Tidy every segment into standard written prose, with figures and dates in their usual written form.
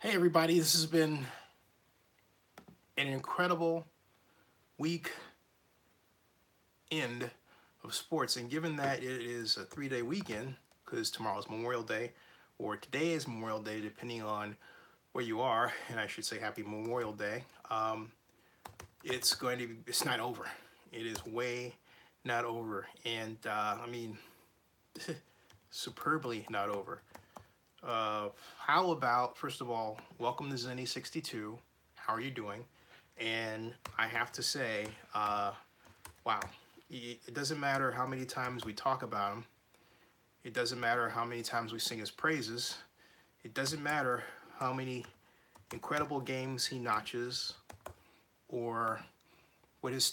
Hey everybody, this has been an incredible week end of sports, and given that it is a 3-day weekend, because tomorrow's Memorial Day, or today is Memorial Day, depending on where you are, and I should say Happy Memorial Day. It's not over. It is way not over, and superbly not over. How about, first of all, welcome to Zenny62. How are you doing? And I have to say, wow, it doesn't matter how many times we talk about him. It doesn't matter how many times we sing his praises. It doesn't matter how many incredible games he notches or what his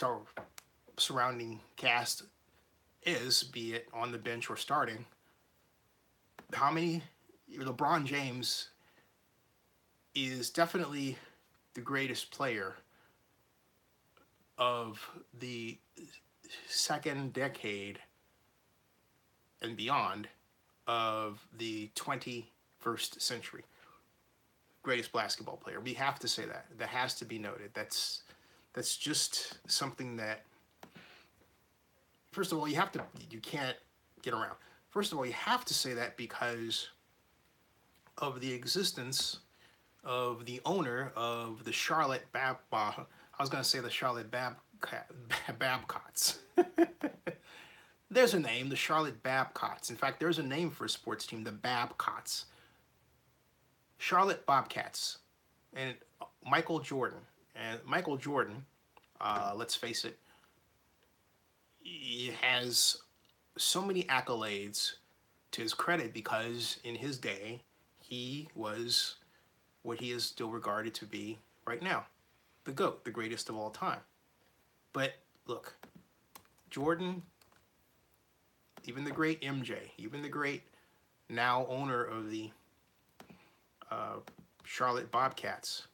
surrounding cast is, be it on the bench or starting. How many LeBron James is definitely the greatest player of the second decade and beyond of the 21st century. Greatest basketball player. We have to say that. That has to be noted. That's just something that, first of all, you can't get around. First of all, you have to say that because of the existence of the owner of the Charlotte I was going to say the Charlotte Babcocks. There's a name, the Charlotte Babcocks. In fact, there's a name for a sports team, the Babcocks. Charlotte Bobcats. And Michael Jordan. And Michael Jordan, let's face it, he has so many accolades to his credit because in his day, he was what he is still regarded to be right now, the GOAT, the greatest of all time. But look, Jordan, even the great MJ, even the great now owner of the Charlotte Bobcats,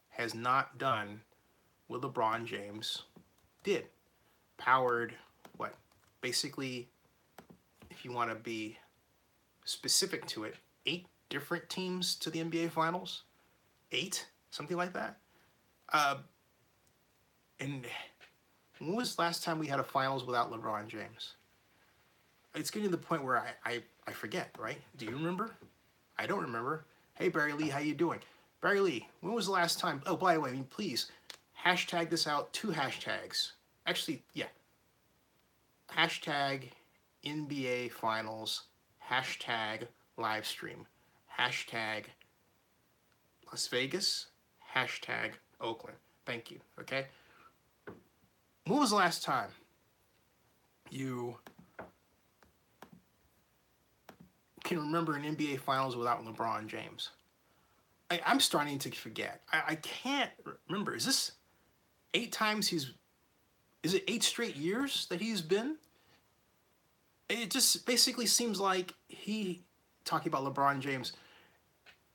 has not done what LeBron James did. Powered, what, basically, if you want to be specific to it, 8 different teams to the NBA Finals. 8? Something like that. And when was the last time we had a Finals without LeBron James? It's getting to the point where I forget, right? Do you remember? I don't remember. Hey, Barry Lee, how you doing? Barry Lee, when was the last time? Oh, by the way, please, hashtag this out. 2 hashtags. Actually, yeah. Hashtag NBA Finals. Hashtag Livestream. Hashtag Las Vegas. Hashtag Oakland. Thank you, okay? When was the last time you can remember an NBA Finals without LeBron James? I'm starting to forget. I can't remember. Is this 8 times is it 8 straight years that he's been? It just basically seems like talking about LeBron James,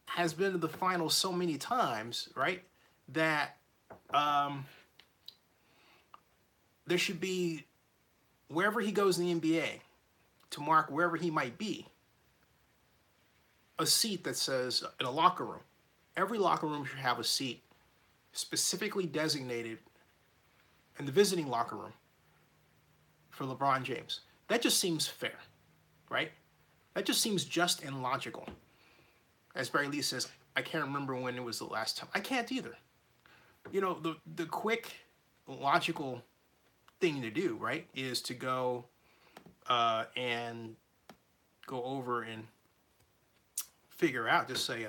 has been to the finals so many times, right? That there should be, wherever he goes in the NBA, to mark wherever he might be, a seat that says, in a locker room, every locker room should have a seat specifically designated in the visiting locker room for LeBron James. That just seems fair, right? That just seems just and logical. As Barry Lee says, I can't remember when it was the last time. I can't either. You know, the quick, logical thing to do, right, is to go and go over and figure out, just say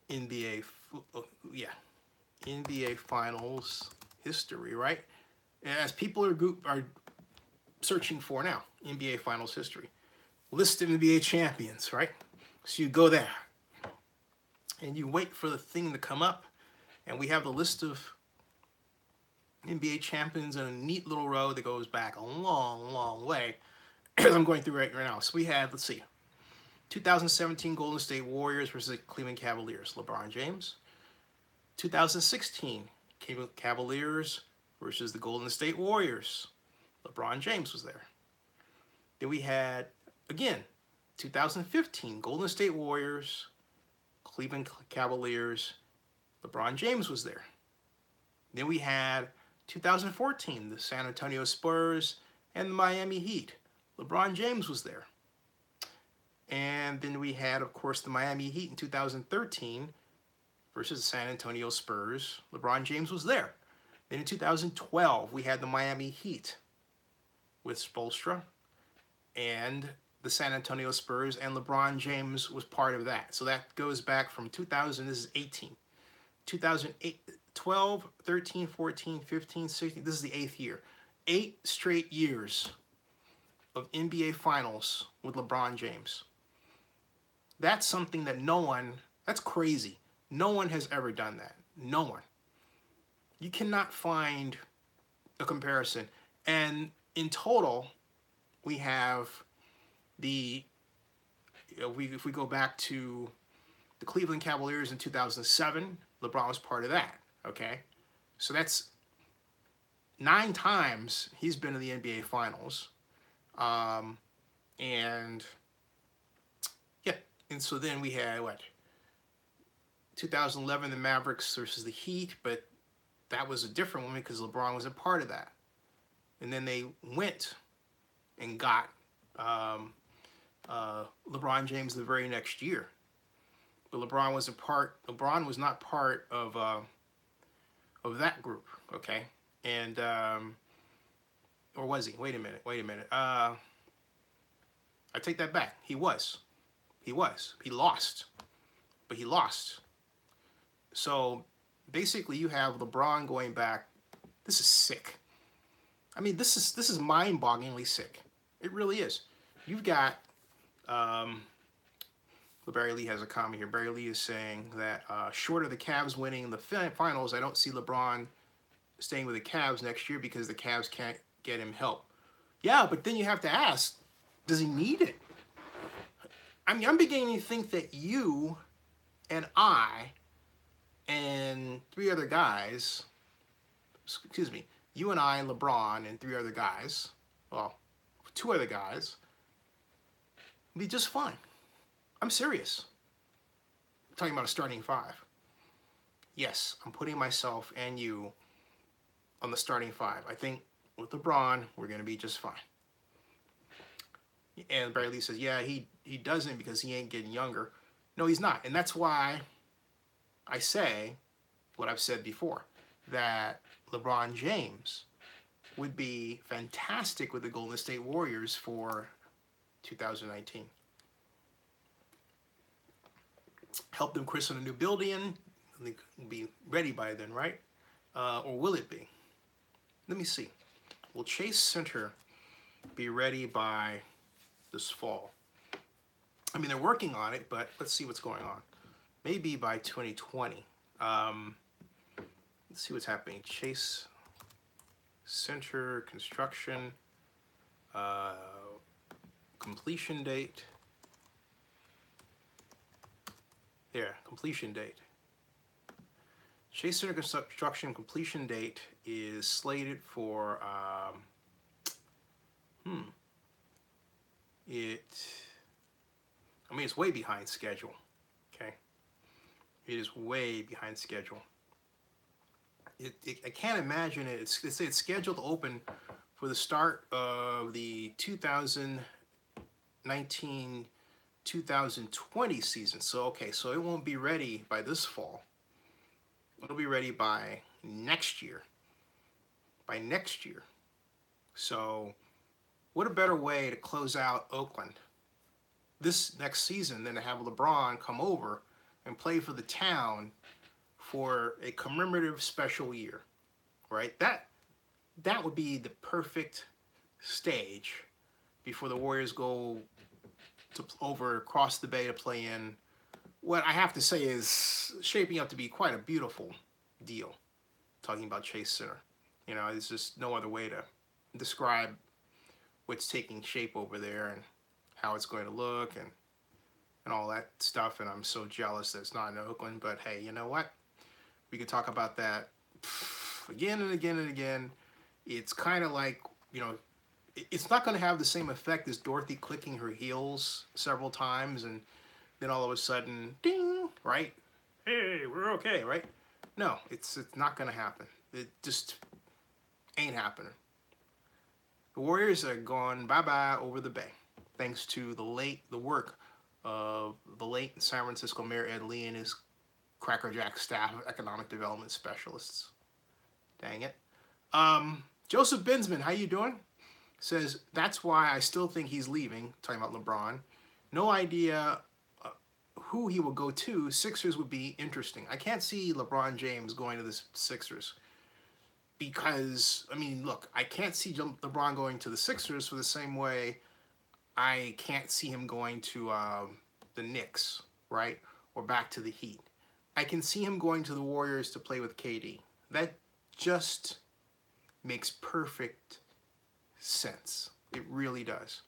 NBA Finals history, right? As people are searching for now, NBA Finals history. List of NBA champions, right? So you go there and you wait for the thing to come up, and we have the list of NBA champions in a neat little row that goes back a long, long way. I'm going through right now. So we have, let's see, 2017 Golden State Warriors versus the Cleveland Cavaliers, LeBron James. 2016 Cleveland Cavaliers versus the Golden State Warriors, LeBron James was there. Then we had, again, 2015 Golden State Warriors, Cleveland Cavaliers, LeBron James was there. Then we had 2014, the San Antonio Spurs and the Miami Heat. LeBron James was there. And then we had, of course, the Miami Heat in 2013 versus the San Antonio Spurs. LeBron James was there. Then in 2012, we had the Miami Heat with Spoelstra and the San Antonio Spurs, and LeBron James was part of that. So that goes back from 2000, this is 18. 2008, 12, 13, 14, 15, 16, this is the 8th year. 8 straight years of NBA Finals with LeBron James. That's something that that's crazy. No one has ever done that. No one. You cannot find a comparison. And in total, we have if we go back to the Cleveland Cavaliers in 2007, LeBron was part of that, okay? So that's 9 times he's been in the NBA Finals. And so then we had, 2011, the Mavericks versus the Heat, but that was a different one because LeBron was a part of that. And then they went and got LeBron James the very next year. But LeBron was not part of that group, okay? And or was he? Wait a minute. I take that back. He was. He lost. But he lost. So basically you have LeBron going back. This is sick. I mean, this is mind-bogglingly sick. It really is. You've got Barry Lee has a comment here. Barry Lee is saying that short of the Cavs winning the finals, I don't see LeBron staying with the Cavs next year because the Cavs can't get him help. Yeah, but then you have to ask, does he need it? I mean, I'm beginning to think that you and I and 3 other guys, you and I and LeBron and 3 other guys, 2 other guys, will be just fine. I'm serious. I'm talking about a starting 5. Yes, I'm putting myself and you on the starting 5. I think with LeBron, we're going to be just fine. And Barry Lee says, yeah, he doesn't because he ain't getting younger. No, he's not. And that's why I say what I've said before, that LeBron James would be fantastic with the Golden State Warriors for 2019. Help them christen a new building. They'll be ready by then, right? Or will it be? Let me see. Will Chase Center be ready by this fall? I mean, they're working on it, but let's see what's going on. Maybe by 2020. Let's see what's happening. Chase Center construction, completion date. There, completion date. Chase Center construction completion date is slated for it's way behind schedule. Okay, it is way behind schedule. I can't imagine it. It's scheduled to open for the start of the 2019-2020 season. So so it won't be ready by this fall. It'll be ready by next year. By next year. So what a better way to close out Oakland this next season than to have LeBron come over and play for the town for a commemorative special year, right? That would be the perfect stage before the Warriors go across the bay to play in what I have to say is shaping up to be quite a beautiful deal. Talking about Chase Center, there's just no other way to describe what's taking shape over there and how it's going to look and all that stuff. And I'm so jealous that it's not in Oakland, but hey, you know what? We could talk about that again and again and again. It's kind of like, it's not going to have the same effect as Dorothy clicking her heels several times and then all of a sudden, ding, right? Hey, we're okay, right? No, it's not gonna happen. It just ain't happening. The Warriors are gone bye-bye over the bay, thanks to the work of the late San Francisco Mayor Ed Lee and his crackerjack staff of economic development specialists. Dang it. Joseph Binsman, how you doing? Says, that's why I still think he's leaving, talking about LeBron. No idea who he will go to. Sixers would be interesting. I can't see LeBron James going to the Sixers because, I mean, look, I can't see LeBron going to the Sixers for the same way I can't see him going to the Knicks, right? Or back to the Heat. I can see him going to the Warriors to play with KD. That just makes perfect sense. It really does.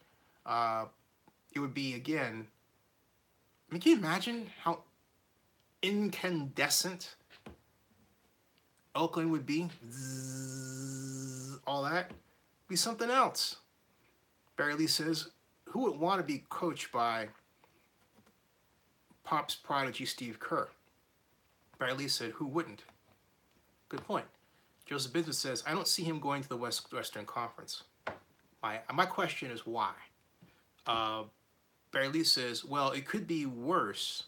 It would be, again, I mean, can you imagine how incandescent Oakland would be? Zzz, all that. Be something else. Barry Lee says, who would want to be coached by Pop's prodigy Steve Kerr? Barry Lee said, who wouldn't? Good point. Joseph Binsman says, I don't see him going to the Western Conference. My question is why? Barry Lee says, well, it could be worse.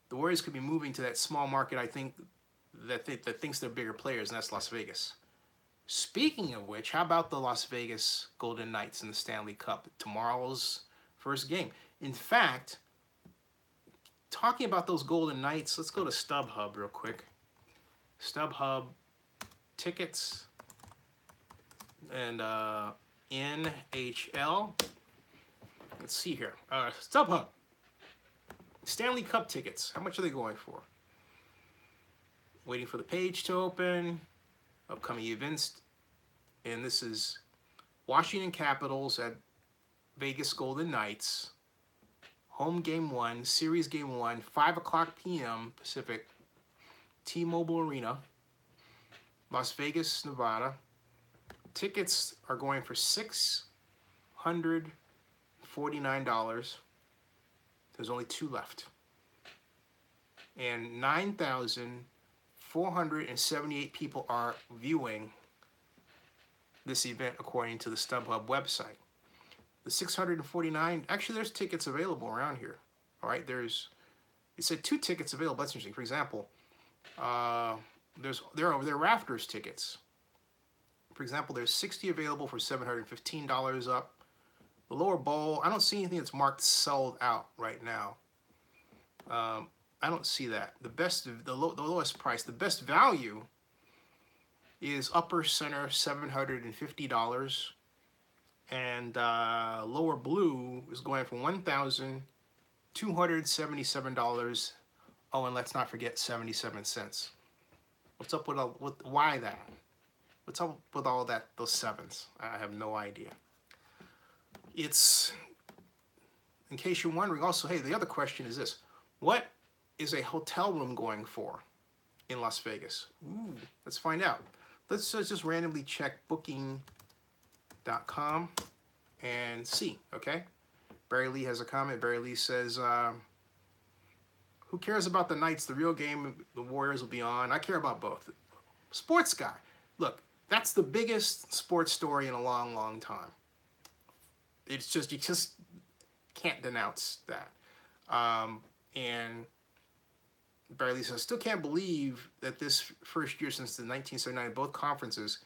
The Warriors could be moving to that small market, I think, that thinks they're bigger players, and that's Las Vegas. Speaking of which, how about the Las Vegas Golden Knights in the Stanley Cup? Tomorrow's first game. In fact, talking about those Golden Knights, let's go to StubHub real quick. StubHub tickets and NHL. Let's see here. StubHub. Stanley Cup tickets. How much are they going for? Waiting for the page to open. Upcoming events. And this is Washington Capitals at Vegas Golden Knights. Home game 1, series game 1, 5 o'clock p.m. Pacific. T-Mobile Arena. Las Vegas, Nevada. Tickets are going for $649. There's only 2 left. And 9,478 people are viewing this event according to the StubHub website. The 649, actually there's tickets available around here. All right, it said 2 tickets available. That's interesting. For example, there are Rafters tickets. For example, there's 60 available for $715 up. The lower bowl, I don't see anything that's marked sold out right now. I don't see that. The lowest price, the best value is upper center, $750. And lower blue is going from $1,277. Oh, and let's not forget 77 cents. What's up with why that? What's up with all that, those sevens? I have no idea. It's, in case you're wondering, also, hey, the other question is this. What is a hotel room going for in Las Vegas? Ooh, let's find out. Let's just randomly check booking.com and see, okay? Barry Lee has a comment. Barry Lee says, who cares about the Knights? The real game, the Warriors will be on. I care about both. Sports guy. Look, that's the biggest sports story in a long, long time. It's just, you just can't denounce that. And Barry Lee says, still can't believe that this first year since the 1979, both conferences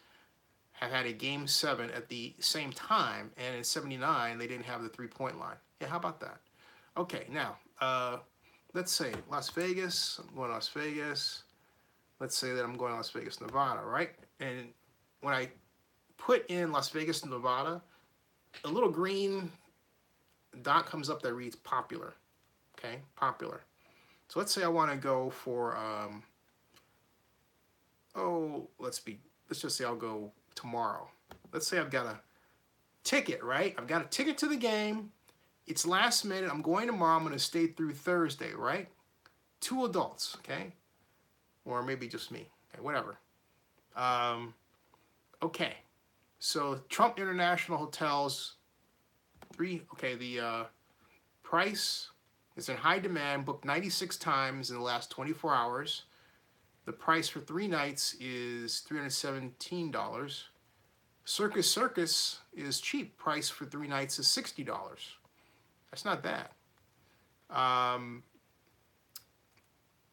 have had a game 7 at the same time, and in 79 they didn't have the 3-point line. Yeah, how about that? Okay, now let's say Las Vegas. I'm going to Las Vegas. Let's say that I'm going to Las Vegas, Nevada, right? And when I put in Las Vegas, Nevada, a little green dot comes up that reads popular. Okay, popular. So let's say I want to go for let's just say I'll go tomorrow. Let's say I've got a ticket, right? I've got a ticket to the game. It's last minute. I'm going tomorrow. I'm going to stay through Thursday, right? 2 adults, okay? Or maybe just me. Okay, whatever. Okay. So Trump International Hotels, the price It's in high demand, booked 96 times in the last 24 hours. The price for 3 nights is $317. Circus Circus is cheap. Price for 3 nights is $60. That's not bad.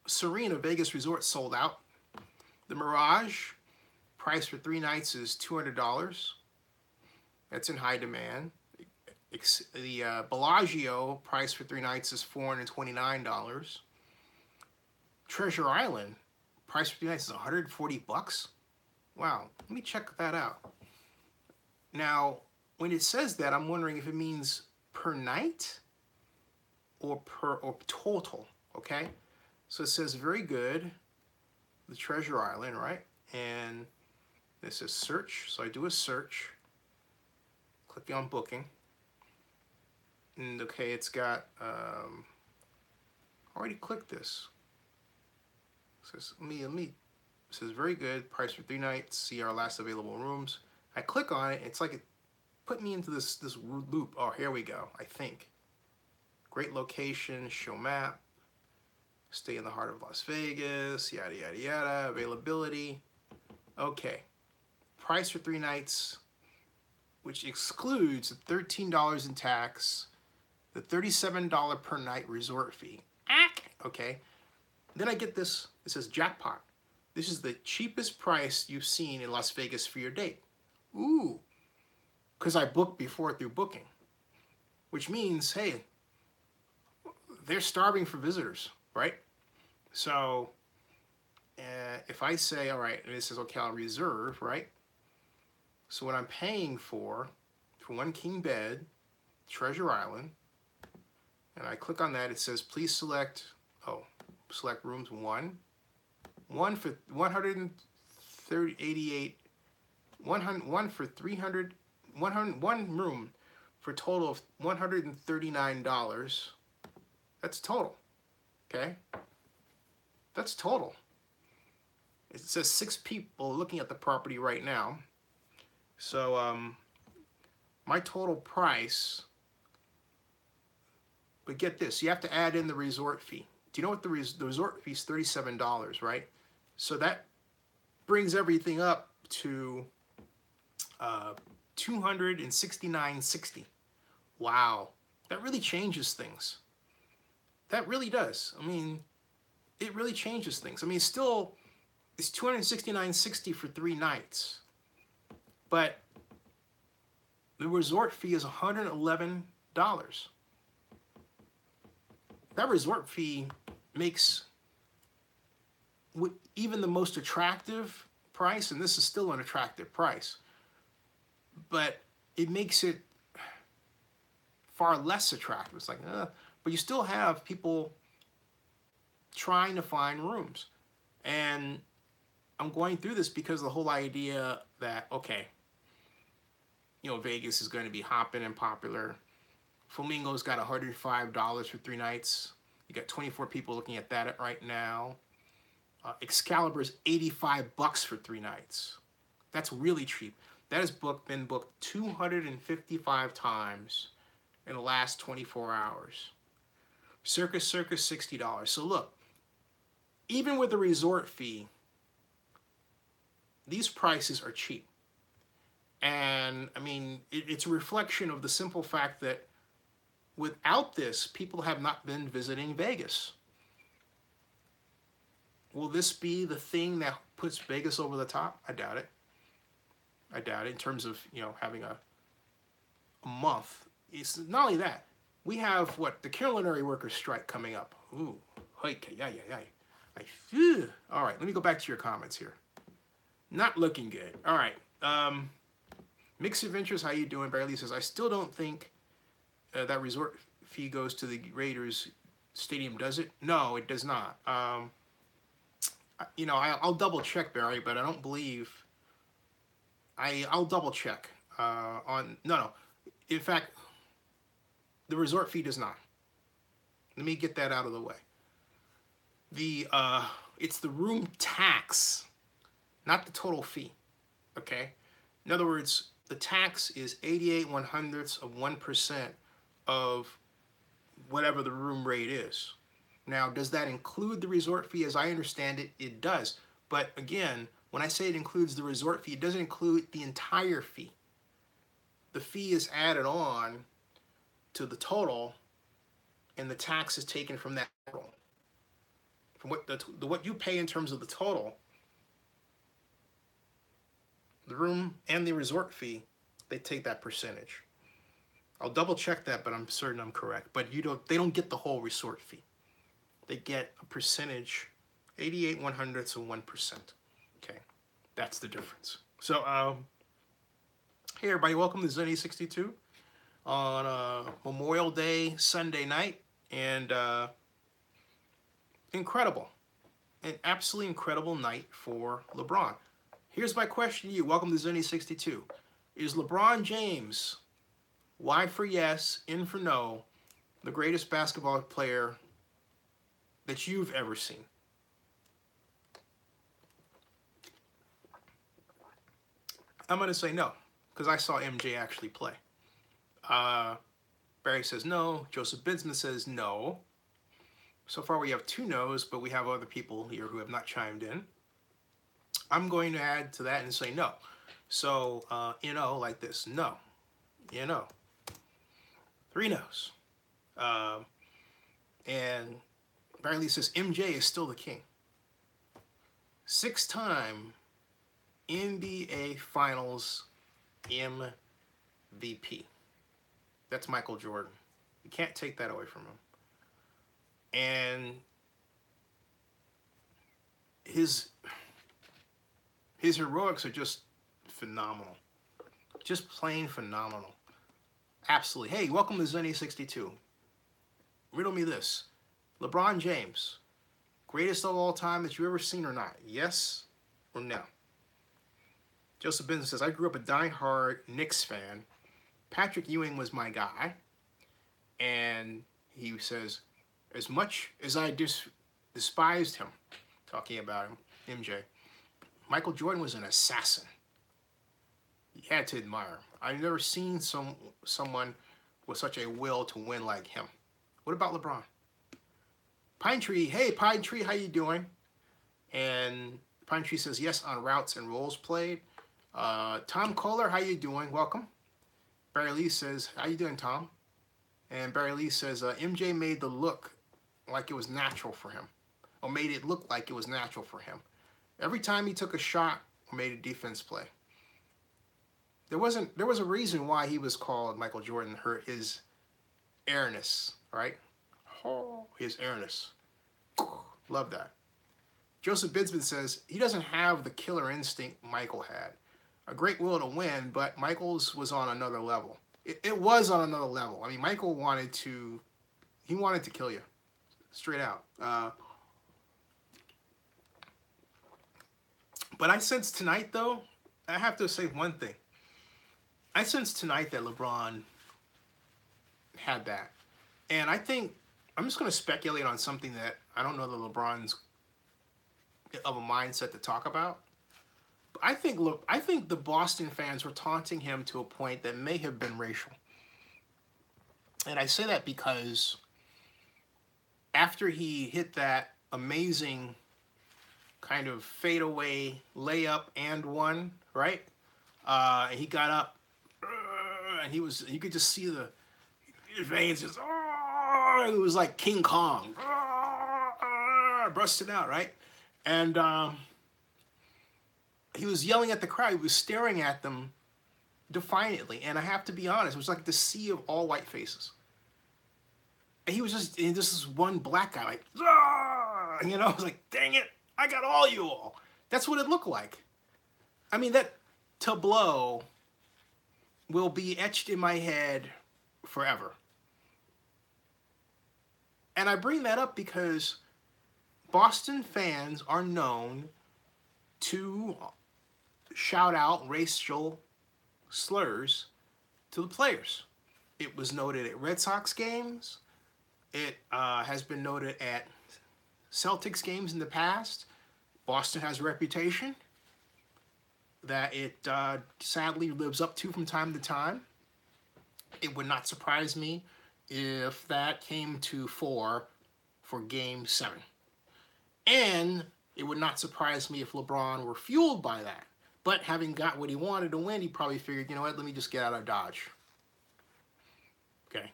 Serena Vegas Resort sold out. The Mirage, price for 3 nights is $200. That's in high demand. The Bellagio, price for 3 nights is $429. Treasure Island, price for 3 nights is $140. Wow, let me check that out. Now, when it says that, I'm wondering if it means per night or total, okay? So it says very good, the Treasure Island, right? And this is search, so I do a search, click on booking, and okay, it's got, already clicked this. It says, it says very good, price for 3 nights, see our last available rooms. I click on it, it's like it put me into this loop. Oh, here we go, I think. Great location, show map, stay in the heart of Las Vegas, yada, yada, yada, availability. Okay, price for 3 nights, which excludes the $13 in tax, the $37 per night resort fee. Okay, then I get this, it says jackpot. This is the cheapest price you've seen in Las Vegas for your date. Ooh, because I booked before through booking, which means, hey, they're starving for visitors, right? So if I say, all right, and it says, okay, I'll reserve, right? So what I'm paying for 1 king bed, Treasure Island, and I click on that, it says, please select, select rooms 1 for 188, 1 for 300, 1 room for a total of $139. That's total, okay? That's total. It says 6 people looking at the property right now. So my total price, but get this, you have to add in the resort fee. Do you know what the resort fee is? $37, right? So that brings everything up to $269.60. Wow, that really changes things. That really does. I mean, it really changes things. I mean, still, it's $269.60 for 3 nights, but the resort fee is $111. That resort fee makes even the most attractive price, and this is still an attractive price, but it makes it far less attractive. It's like, but you still have people trying to find rooms. And I'm going through this because of the whole idea that, okay, you know, Vegas is going to be hopping and popular. Flamingo's got $105 for 3 nights. You got 24 people looking at that right now. Excalibur's $85 for 3 nights. That's really cheap. That has been booked 255 times in the last 24 hours. Circus Circus, $60. So look, even with the resort fee, these prices are cheap. And I mean, it's a reflection of the simple fact that without this, people have not been visiting Vegas. Will this be the thing that puts Vegas over the top? I doubt it. I doubt it in terms of, you know, having a month. It's not only that. We have what? The culinary workers strike coming up. Ooh. All right, let me go back to your comments here. Not looking good. All right. Mix of interest, how you doing? Barely says, I still don't think that resort fee goes to the Raiders stadium, does it? No, it does not. You know, I'll double check, Barry, but I don't believe. I'll double check on. No. In fact, the resort fee does not. Let me get that out of the way. It's the room tax, not the total fee. Okay. In other words, the tax is 88/100ths of 1% of whatever the room rate is. Now, does that include the resort fee? As I understand it, it does. But again, when I say it includes the resort fee, it doesn't include the entire fee. The fee is added on to the total, and the tax is taken from that total. From what you pay in terms of the total, the room and the resort fee, they take that percentage. I'll double check that, but I'm certain I'm correct. But they don't get the whole resort fee. They get a percentage, 88/100ths of 1%. Okay, that's the difference. So, hey everybody, welcome to Zenny62 on Memorial Day Sunday night, and incredible, an absolutely incredible night for LeBron. Here's my question to you. Welcome to Zenny62. Is LeBron James, Y for yes, N for no, the greatest basketball player that you've ever seen? I'm going to say no, because I saw MJ actually play. Barry says no. Joseph Binsman says no. So far we have 2 no's, but we have other people here who have not chimed in. I'm going to add to that and say no. So, like this, no, 3 no's. And Barry Lee says MJ is still the king. 6-time NBA Finals MVP. That's Michael Jordan. You can't take that away from him. And his heroics are just phenomenal. Just plain phenomenal. Absolutely. Hey, welcome to Zenny62. Riddle me this. LeBron James, greatest of all time that you've ever seen or not? Yes or no? Joseph Benson says, I grew up a diehard Knicks fan. Patrick Ewing was my guy. And he says, as much as I despised him, talking about him, MJ, Michael Jordan was an assassin. You had to admire him. I've never seen someone with such a will to win like him. What about LeBron? Pine Tree, hey Pine Tree, how you doing? And Pine Tree says yes on routes and roles played. Tom Kohler, how you doing? Welcome. Barry Lee says, how you doing, Tom? And Barry Lee says, MJ made the look like it was natural for him, or made it look like it was natural for him. Every time he took a shot or made a defense play. There was a reason why he was called Michael Jordan, his airness, right? Oh, his airness. Love that. Joseph Bidsman says, he doesn't have the killer instinct Michael had. A great will to win, but Michael's was on another level. It was on another level. I mean, Michael wanted to kill you. Straight out. But I sense tonight, though, I have to say one thing. I sense tonight that LeBron had that. And I think, I'm just going to speculate on something that I don't know that LeBron's of a mindset to talk about. But I think the Boston fans were taunting him to a point that may have been racial. And I say that because after he hit that amazing kind of fadeaway layup and one, right? And he got up, and you could just see his veins just, it was like King Kong, busted out, right? And he was yelling at the crowd. He was staring at them defiantly. And I have to be honest, it was like the sea of all white faces. And he was just, and this is one black guy, like, I was like, dang it, I got all you all. That's what it looked like. I mean, that tableau will be etched in my head forever. And I bring that up because Boston fans are known to shout out racial slurs to the players. It was noted at Red Sox games. It has been noted at Celtics games in the past. Boston has a reputation that it sadly lives up to from time to time. It would not surprise me if that came to 4 for Game 7. And it would not surprise me if LeBron were fueled by that. But having got what he wanted to win, he probably figured, you know what, let me just get out of Dodge. Okay.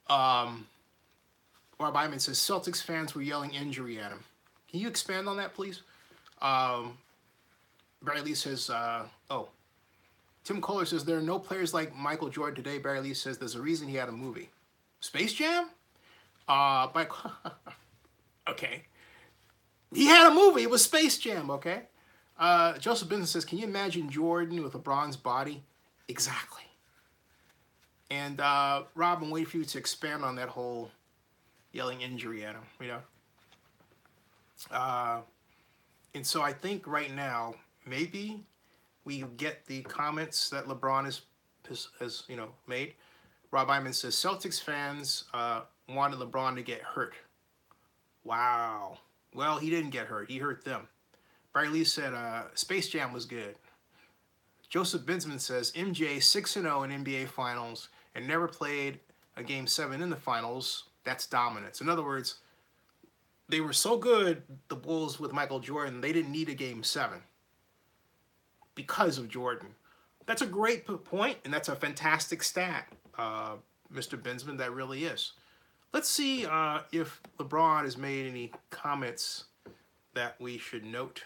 Rob Iman says, Celtics fans were yelling injury at him. Can you expand on that, please? Barry Lee says, Tim Kohler says, there are no players like Michael Jordan today. Barry Lee says, there's a reason he had a movie. Space Jam? Okay. He had a movie. It was Space Jam, okay? Joseph Benson says, can you imagine Jordan with LeBron's body? Exactly. And Rob, I'm waiting for you to expand on that whole yelling injury at him, you know? And so I think right now, maybe we get the comments that LeBron has you know, made. Rob Iman says, Celtics fans wanted LeBron to get hurt. Wow. Well, he didn't get hurt. He hurt them. Barry Lee said, Space Jam was good. Joseph Binsman says, MJ 6-0 in NBA Finals and never played a Game 7 in the Finals. That's dominance. In other words, they were so good, the Bulls with Michael Jordan, they didn't need a Game 7 because of Jordan. That's a great point, and that's a fantastic stat, Mr. Binsman. That really is. Let's see if LeBron has made any comments that we should note.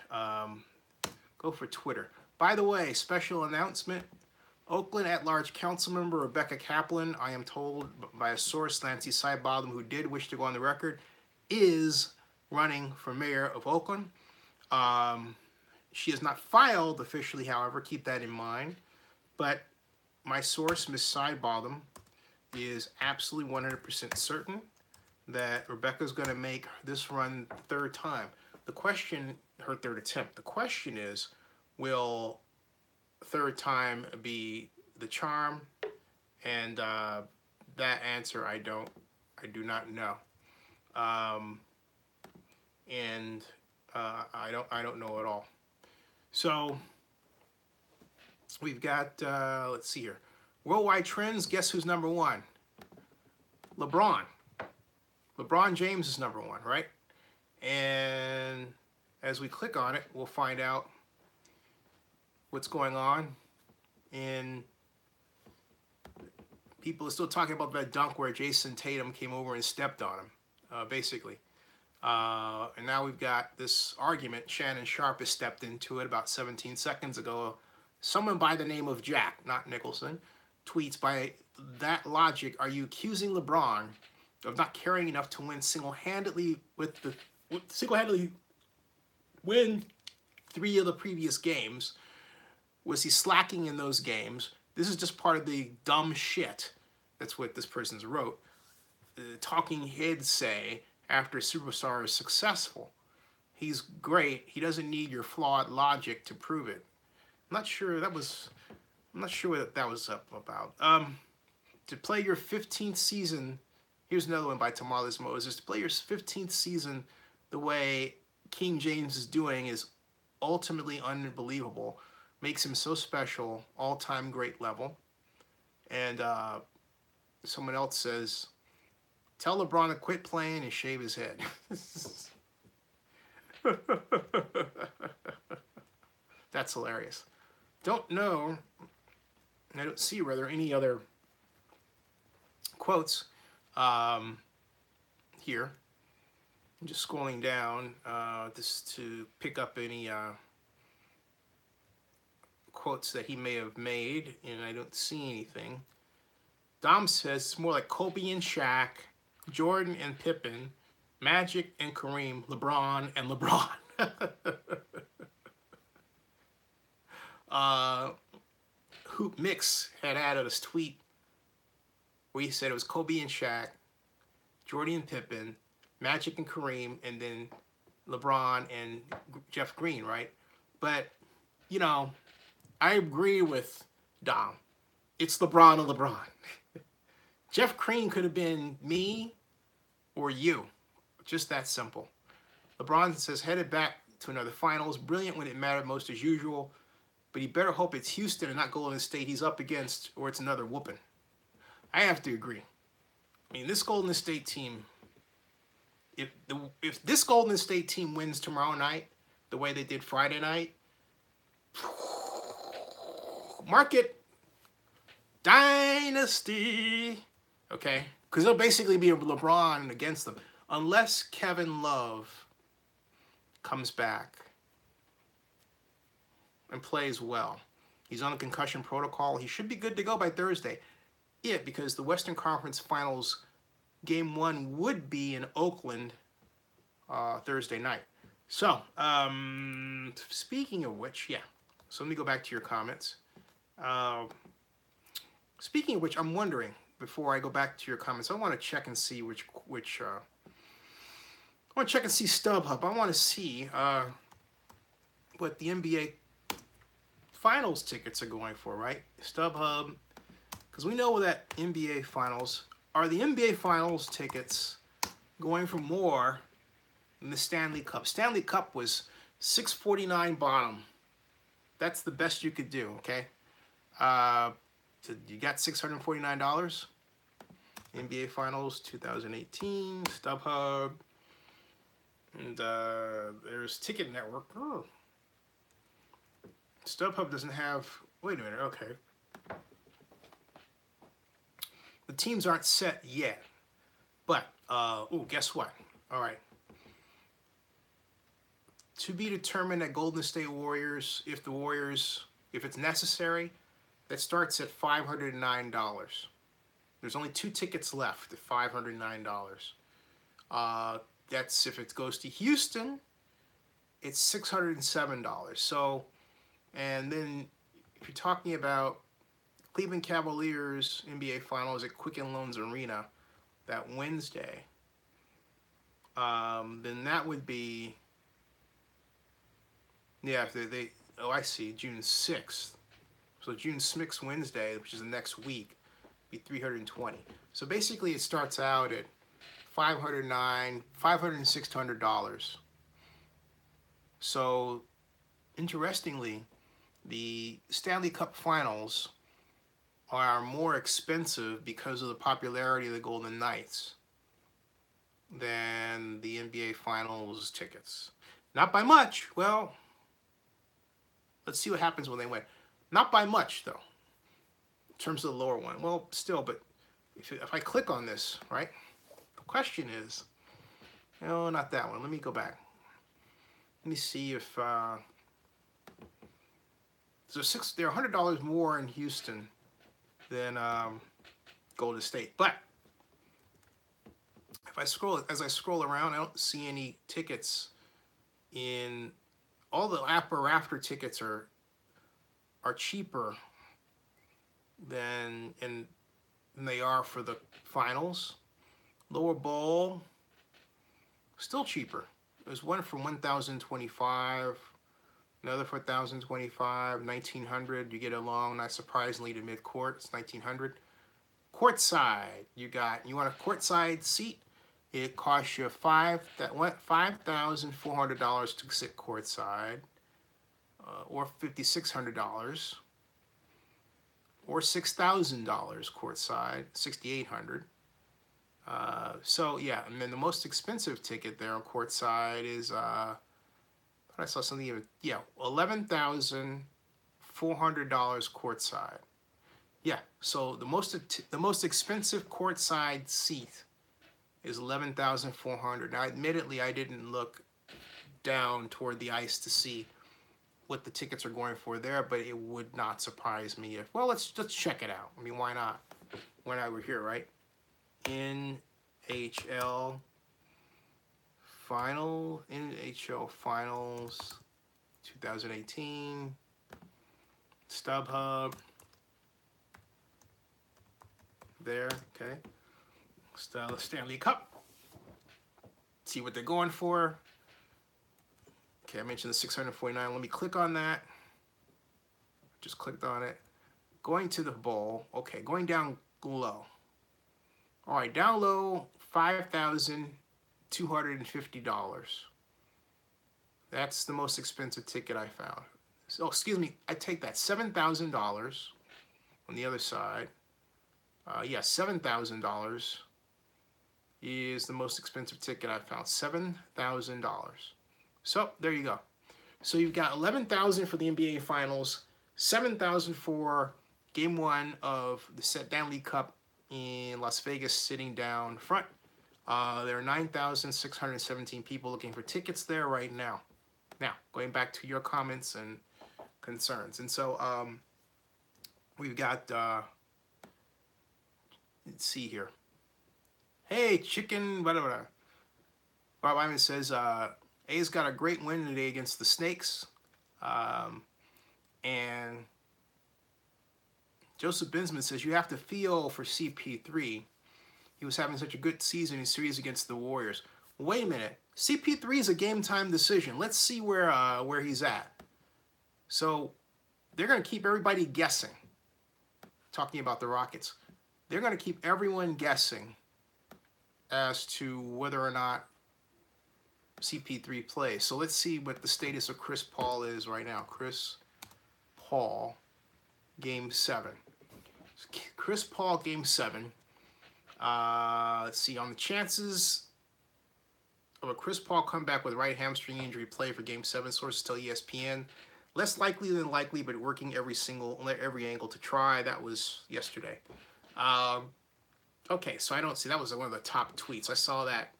Go for Twitter. By the way, special announcement. Oakland at-large council member Rebecca Kaplan, I am told by a source, Nancy Sidebottom, who did wish to go on the record, is running for mayor of Oakland. She has not filed officially, however, keep that in mind. But my source, Ms. Sidebottom, is absolutely 100% certain that Rebecca's going to make this run third time. The question, her third attempt, the question is, will third time be the charm? And that answer, I do not know. And I don't know at all. So we've got, let's see here. Worldwide trends, guess who's number one? LeBron. LeBron James is number one, right? And as we click on it, we'll find out what's going on. And people are still talking about that dunk where Jason Tatum came over and stepped on him, basically. And now we've got this argument. Shannon Sharpe has stepped into it about 17 seconds ago. Someone by the name of Jack, not Nicholson, tweets, by that logic, are you accusing LeBron of not caring enough to win single-handedly win 3 of the previous games? Was he slacking in those games? This is just part of the dumb shit. That's what this person's wrote. Talking heads say after a superstar is successful, he's great. He doesn't need your flawed logic to prove it. I'm not sure what that was up about. To play your 15th season, here's another one by Tamales Moses. To play your 15th season the way King James is doing is ultimately unbelievable. Makes him so special, all-time great level. And someone else says, tell LeBron to quit playing and shave his head. That's hilarious. Don't know, and I don't see rather any other quotes here. I'm just scrolling down just to pick up any quotes that he may have made, and I don't see anything. Dom says it's more like Kobe and Shaq, Jordan and Pippen, Magic and Kareem, LeBron and LeBron. Hoop Mix had added a tweet where he said it was Kobe and Shaq, Jordan and Pippen, Magic and Kareem, and then LeBron and Jeff Green, right? But, you know, I agree with Dom. It's LeBron and LeBron. Jeff Green could have been me or you. Just that simple. LeBron says, headed back to another finals. Brilliant when it mattered most as usual. But he better hope it's Houston and not Golden State he's up against, or it's another whooping. I have to agree. I mean, this Golden State team, if this Golden State team wins tomorrow night the way they did Friday night, market dynasty, okay? Because it'll basically be a LeBron against them, unless Kevin Love comes back and plays well. He's on a concussion protocol. He should be good to go by Thursday. Yeah, because the Western Conference Finals Game 1 would be in Oakland Thursday night. So, speaking of which, yeah. So let me go back to your comments. Speaking of which, I'm wondering, before I go back to your comments, I want to check and see I want to check and see StubHub. I want to see what the NBA Finals tickets are going for, right? StubHub, because we know that NBA Finals, are the NBA Finals tickets going for more than the Stanley Cup? Stanley Cup was $649 bottom. That's the best you could do, okay? So you got $649. NBA Finals 2018, StubHub, and there's Ticket Network. Oh. StubHub doesn't have, wait a minute, okay. The teams aren't set yet, but, guess what? All right. To be determined at Golden State Warriors, if it's necessary, that starts at $509. There's only 2 tickets left at $509. That's if it goes to Houston, it's $607. So, and then if you're talking about Cleveland Cavaliers NBA Finals at Quicken Loans Arena that Wednesday, then that would be, yeah, I see, June 6th. So June 6th, Wednesday, which is the next week, be $320. So basically it starts out at $500 and $600. So interestingly, the Stanley Cup Finals are more expensive because of the popularity of the Golden Knights than the NBA Finals tickets. Not by much. Well, let's see what happens when they win. Not by much, though, in terms of the lower one. Well, still, but if I click on this, right, the question is, no, not that one. Let me go back. Let me see if they're $100 more in Houston than Golden State. But if I scroll around, I don't see any tickets in all the after tickets are cheaper than they are for the finals. Lower bowl, still cheaper. There's one for $1,025, another for $1,025, $1,900. You get along, not surprisingly, to mid-court. It's $1,900. Courtside, you want a courtside seat. It costs you $5,400 to sit courtside, or $5,600, or $6,000 courtside, $6,800. So yeah, and then the most expensive ticket there on courtside is I saw something even, yeah, $11,400 courtside. Yeah, so the most expensive courtside seat is $11,400. Now, admittedly, I didn't look down toward the ice to see what the tickets are going for there, but it would not surprise me if, well, let's check it out. I mean, why not? Why not? We're here, right? NHL Finals 2018, StubHub. There, okay. Stanley Cup. See what they're going for. Okay, I mentioned the $649. Let me click on that. Just clicked on it. Going to the bowl. Okay, going down low. All right, down low, $5,250. That's the most expensive ticket I found. So, excuse me, I take that. $7,000 on the other side. Yeah, $7,000 is the most expensive ticket I've found, $7,000. So there you go. So you've got $11,000 for the NBA Finals, $7,000 for Game 1 of the Stanley Cup in Las Vegas, sitting down front. There are 9,617 people looking for tickets there right now. Now, going back to your comments and concerns. And so we've got, let's see here. Hey, chicken, whatever. Bob Iman says, A's got a great win today against the Snakes. And Joseph Binsman says, you have to feel for CP3. He was having such a good season in series against the Warriors. Wait a minute. CP3 is a game-time decision. Let's see where he's at. So they're going to keep everybody guessing. Talking about the Rockets. They're going to keep everyone guessing as to whether or not CP3 plays. So let's see what the status of Chris Paul is right now. Chris Paul, Game 7. Chris Paul, Game 7. Let's see, on the chances of a Chris Paul comeback with right hamstring injury play for Game 7, sources tell ESPN, less likely than likely, but working every angle to try. That was yesterday. Okay, so I don't see, that was one of the top tweets. I saw that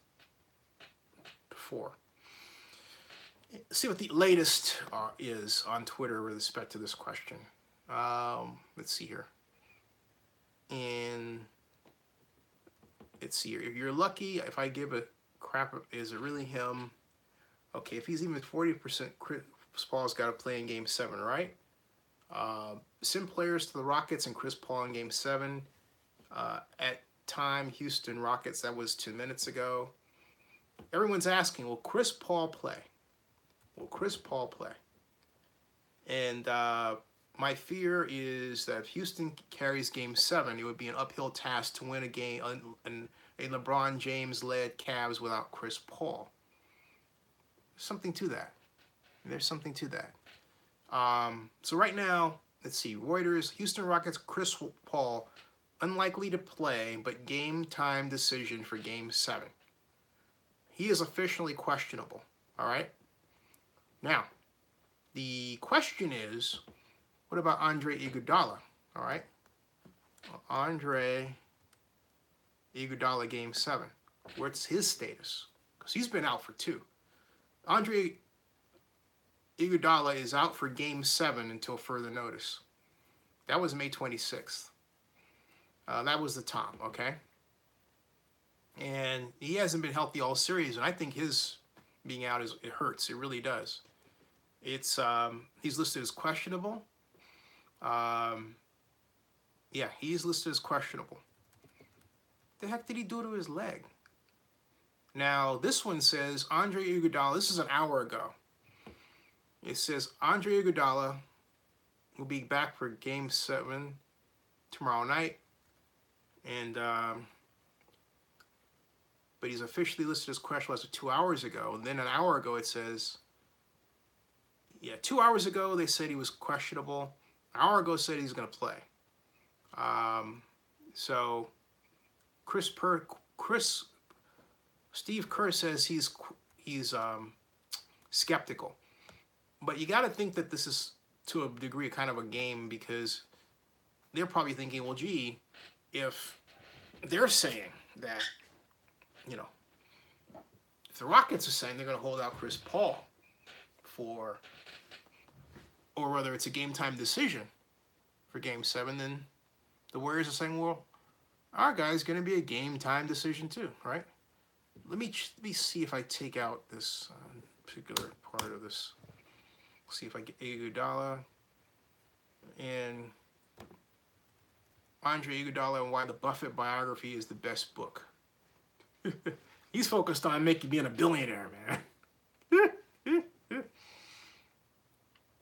before. Let's see what the latest is on Twitter with respect to this question. Let's see here. And let's see here. If you're lucky, if I give a crap, is it really him? Okay, if he's even 40%, Chris Paul's got to play in Game 7, right? Sim players to the Rockets and Chris Paul in Game 7. At time, Houston Rockets, that was 2 minutes ago. Everyone's asking, will Chris Paul play? Will Chris Paul play? And my fear is that if Houston carries Game 7, it would be an uphill task to win a game, a LeBron James-led Cavs without Chris Paul. There's something to that. There's something to that. So right now, let's see, Reuters, Houston Rockets, Chris Paul, unlikely to play, but game time decision for Game 7. He is officially questionable, all right? Now, the question is, what about Andre Iguodala, all right? Andre Iguodala Game 7. What's his status? Because he's been out for 2. Andre Iguodala is out for Game 7 until further notice. That was May 26th. That was the top, okay? And he hasn't been healthy all series, and I think his being out, it hurts. It really does. It's he's listed as questionable. Yeah, he's listed as questionable. What the heck did he do to his leg? Now, this one says Andre Iguodala, this is an hour ago. It says Andre Iguodala will be back for Game 7 tomorrow night. And but he's officially listed as questionable as of 2 hours ago. And then an hour ago it says, yeah, 2 hours ago they said he was questionable. An hour ago said he's going to play. So Steve Kerr says he's skeptical. But you got to think that this is to a degree kind of a game, because they're probably thinking, well, gee, if they're saying that, you know, if the Rockets are saying they're going to hold out Chris Paul for, or whether it's a game time decision for Game 7, then the Warriors are saying, well, our guy's going to be a game time decision too, right? Let me see if I take out this particular part of this. See if I get Iguodala and Andre Iguodala and why the Buffett biography is the best book. He's focused on being a billionaire, man.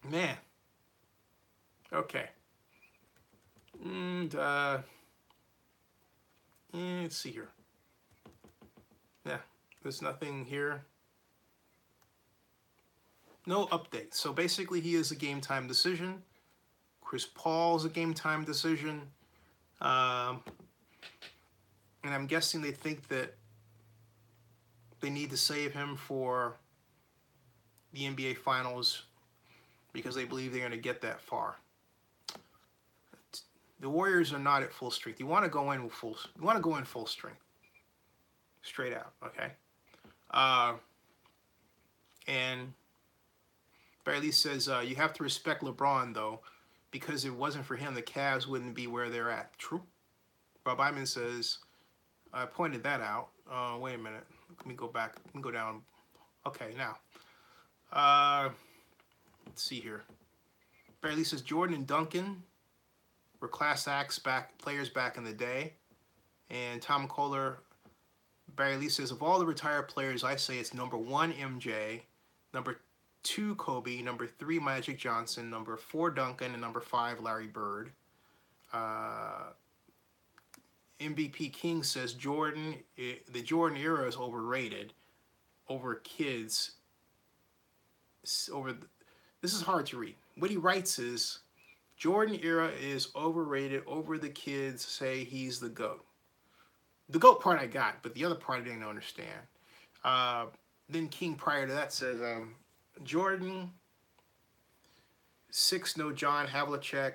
Man. Okay. And let's see here. Yeah, there's nothing here. No update. So basically, he is a game time decision. Chris Paul's a game time decision. And I'm guessing they think that they need to save him for the NBA Finals because they believe they're going to get that far. The Warriors are not at full strength. You want to go in with full. You want to go in full strength, straight out. Okay. And Barry Lee says you have to respect LeBron though, because if it wasn't for him, the Cavs wouldn't be where they're at. True. Rob Iman says I pointed that out. Wait a minute. Let me go back. Let me go down. Okay, now. Let's see here. Barry Lee says Jordan and Duncan were class acts players back in the day. And Tom Kohler, Barry Lee says, of all the retired players, I say it's number 1, MJ, number 2, Kobe, number 3, Magic Johnson, number 4, Duncan, and number 5, Larry Bird. MVP King says the Jordan era is overrated over kids. This is hard to read. What he writes is, Jordan era is overrated over the kids say he's the GOAT. The GOAT part I got, but the other part I didn't understand. Then King prior to that says, Jordan, 6, no John Havlicek,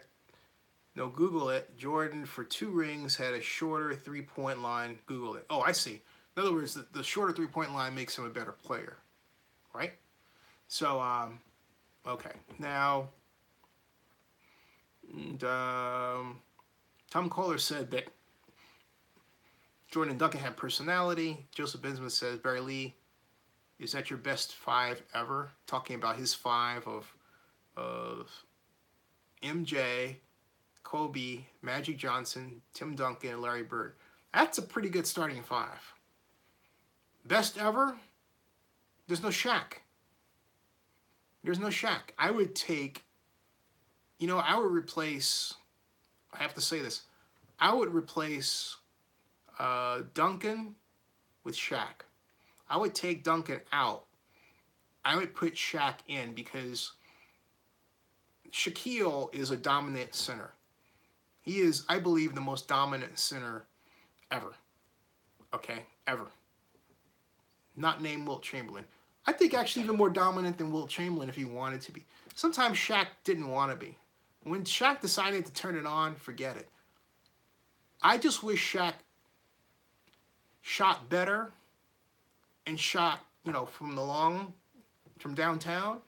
no Google it. Jordan for 2 rings had a shorter 3-point line. Google it. Oh, I see. In other words, the shorter 3-point line makes him a better player, right? So, okay. Now, and, Tom Kohler said that Jordan and Duncan had personality. Joseph Bensman says, Barry Lee, is that your best 5 ever? Talking about his 5 of MJ, Kobe, Magic Johnson, Tim Duncan, and Larry Bird. That's a pretty good starting 5. Best ever? There's no Shaq. There's no Shaq. I would take, I would replace, I have to say this, I would replace Duncan with Shaq. I would take Duncan out. I would put Shaq in because Shaquille is a dominant center. He is, I believe, the most dominant center ever. Okay? Ever. Not named Wilt Chamberlain. I think actually even more dominant than Wilt Chamberlain if he wanted to be. Sometimes Shaq didn't want to be. When Shaq decided to turn it on, forget it. I just wish Shaq shot better and shot, from downtown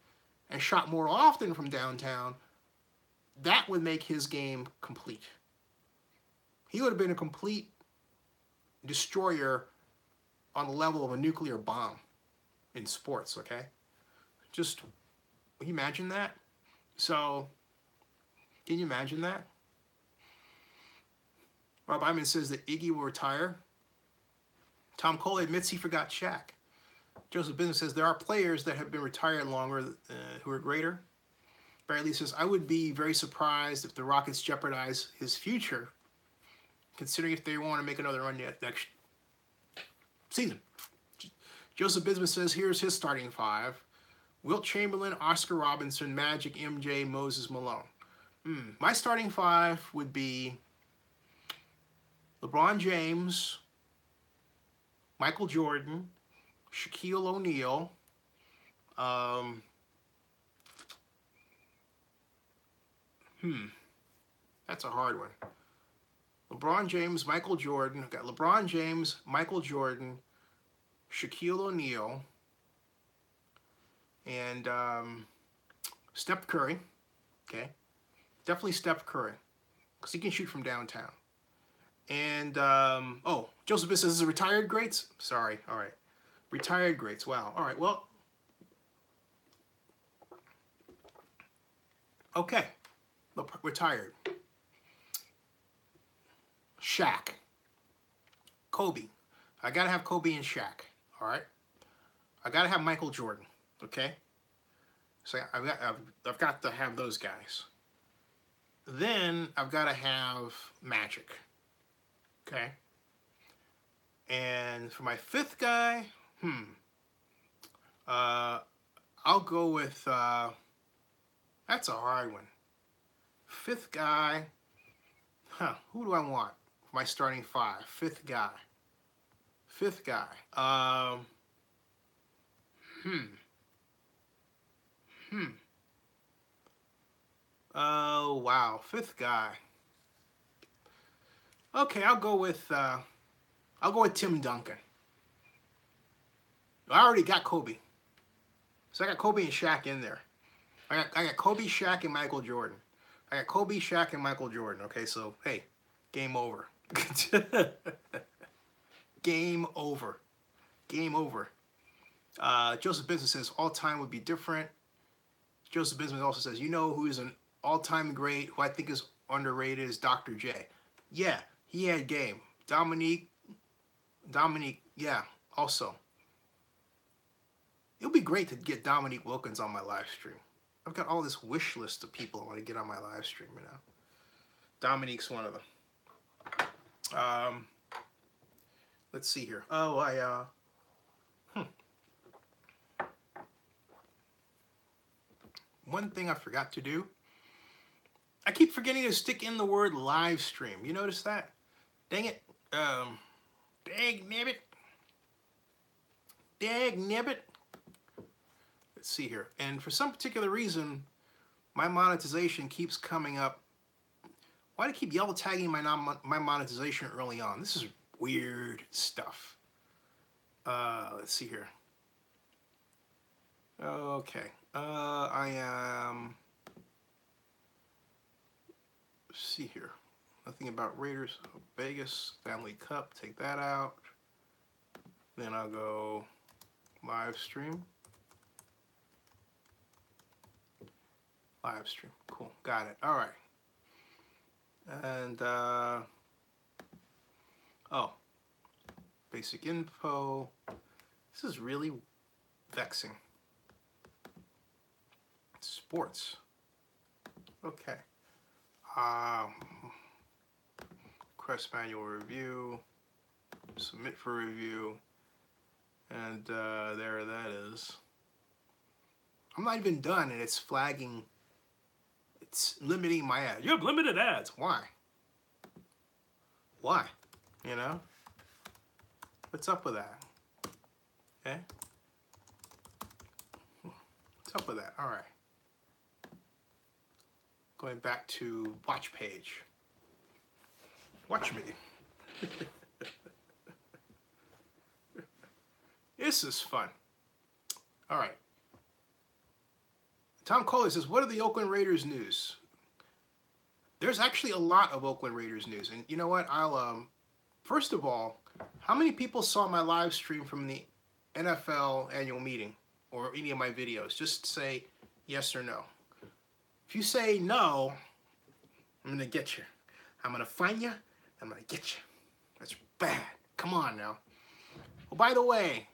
and shot more often from downtown. That would make his game complete. He would have been a complete destroyer on the level of a nuclear bomb in sports, okay? Just, can you imagine that? So, can you imagine that? Rob Iman says that Iggy will retire. Tom Cole admits he forgot Shaq. Joseph Business says there are players that have been retired longer who are greater. Barry Lee says, I would be very surprised if the Rockets jeopardize his future, considering if they want to make another run next season. Joseph Business says, here's his starting 5. Wilt Chamberlain, Oscar Robinson, Magic, MJ, Moses Malone. My starting 5 would be LeBron James, Michael Jordan, Shaquille O'Neal, that's a hard one. LeBron James, Michael Jordan. I've got LeBron James, Michael Jordan, Shaquille O'Neal, and Steph Curry. Okay, definitely Steph Curry because he can shoot from downtown. And Joseph says, "Is it retired greats?" Sorry. All right, retired greats. Wow. All right. Well, okay. Retired. Shaq. Kobe. I gotta have Kobe and Shaq. All right. I gotta have Michael Jordan. Okay. So I've got to have those guys. Then I've got to have Magic. Okay. And for my 5th guy, I'll go with, that's a hard one. 5th guy, who do I want for my starting 5? 5th guy. Oh, wow. Fifth guy. Okay, I'll go with Tim Duncan. I already got Kobe. So I got Kobe and Shaq in there. I got Kobe, Shaq, and Michael Jordan. I got Kobe, Shaq, and Michael Jordan. Okay, so hey, game over. Game over. Game over. Joseph Business says all time would be different. Joseph Business also says, you know who is an all-time great, who I think is underrated, is Dr. J. Yeah, he had game. Dominique, yeah, also. It would be great to get Dominique Wilkins on my live stream. I've got all this wish list of people I want to get on my live stream, you know. Dominique's one of them. Let's see here. Oh, one thing I forgot to do. I keep forgetting to stick in the word live stream. You notice that? Dang it. Dag nibbit. Dag nibbit. Let's see here. And for some particular reason, my monetization keeps coming up. Why do I keep yellow tagging my monetization early on? This is weird stuff. Let's see here. Okay. I am. Let's see here. Nothing about Raiders, Vegas, Stanley Cup. Take that out. Then I'll go live stream. Live stream. Cool. Got it. All right. And oh, basic info. This is really vexing. Sports. Okay. Crest manual review. Submit for review. And there that is. I'm not even done, and it's flagging. It's limiting my ads. You have limited ads. Why? Why? You know? What's up with that? Okay? What's up with that? All right. Going back to watch page. Watch me. This is fun. All right. Tom Coley says, what are the Oakland Raiders news? There's actually a lot of Oakland Raiders news. And you know what? I'll, first of all, how many people saw my live stream from the NFL annual meeting or any of my videos? Just say yes or no. If you say no, I'm going to get you. I'm going to find you. I'm going to get you. That's bad. Come on now. Oh, by the way,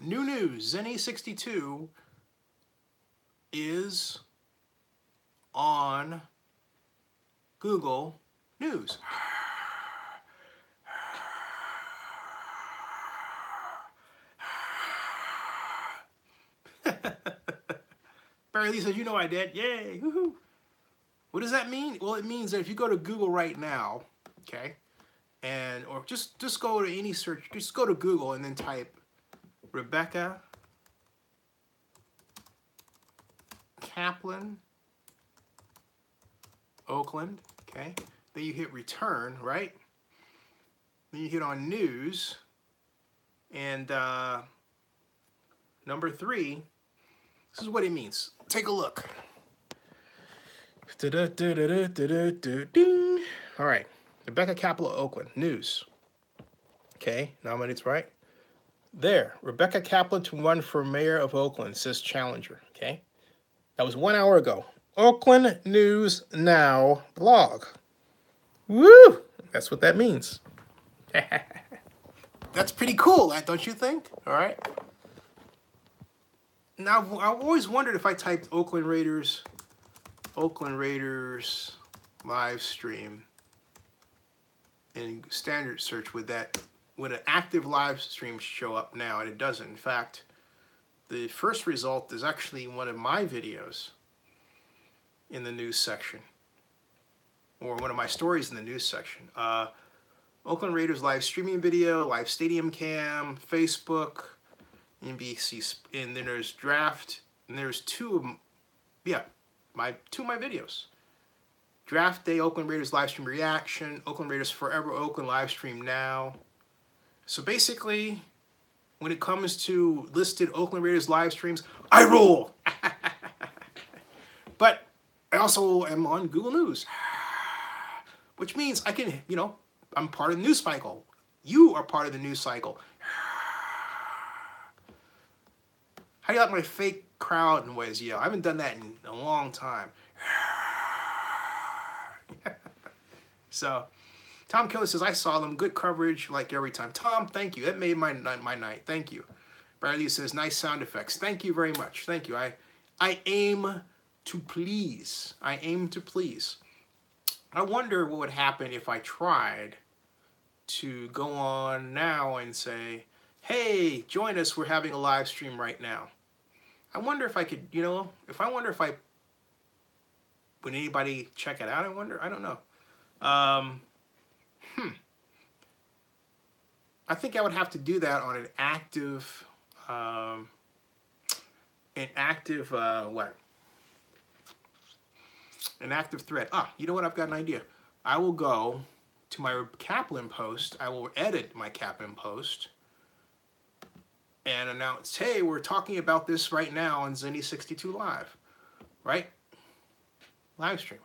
new news. Zenny62 is on Google News. Barry Lee says, you know I did. Yay. Woohoo. What does that mean? Well, it means that if you go to Google right now, okay, and or just go to any search, just go to Google and then type Rebecca Kaplan, Oakland, okay? Then you hit return, right? Then you hit on news, and number 3, this is what it means. Take a look. All right, Rebecca Kaplan, Oakland, news. Okay, nominates right. There, Rebecca Kaplan to run for mayor of Oakland, says challenger, okay? That was 1 hour ago. Oakland News Now blog. Woo! That's what that means. That's pretty cool, don't you think? All right. Now, I've always wondered if I typed Oakland Raiders live stream in standard search, would an active live stream show up now? And it doesn't. In fact, the first result is actually one of my videos in the news section, or one of my stories in the news section. Oakland Raiders live streaming video, live stadium cam, Facebook, NBC, and then there's draft, and there's two of them. Yeah, two of my videos. Draft Day, Oakland Raiders live stream reaction, Oakland Raiders Forever, Oakland live stream now. So basically, when it comes to listed Oakland Raiders live streams, I rule. But I also am on Google News, which means I can, I'm part of the news cycle. You are part of the news cycle. How do you like my fake crowd noise yell? I haven't done that in a long time. So, Tom Killer says, I saw them. Good coverage like every time. Tom, thank you. That made my night. Thank you. Bradley says, nice sound effects. Thank you very much. Thank you. I aim to please. I aim to please. I wonder what would happen if I tried to go on now and say, hey, join us. We're having a live stream right now. I wonder if I could, would anybody check it out? I wonder. I don't know. I think I would have to do that on an active, An active thread. You know what? I've got an idea. I will go to my Kaplan post. I will edit my Kaplan post and announce, hey, we're talking about this right now on Zenny62 Live, right? Live stream,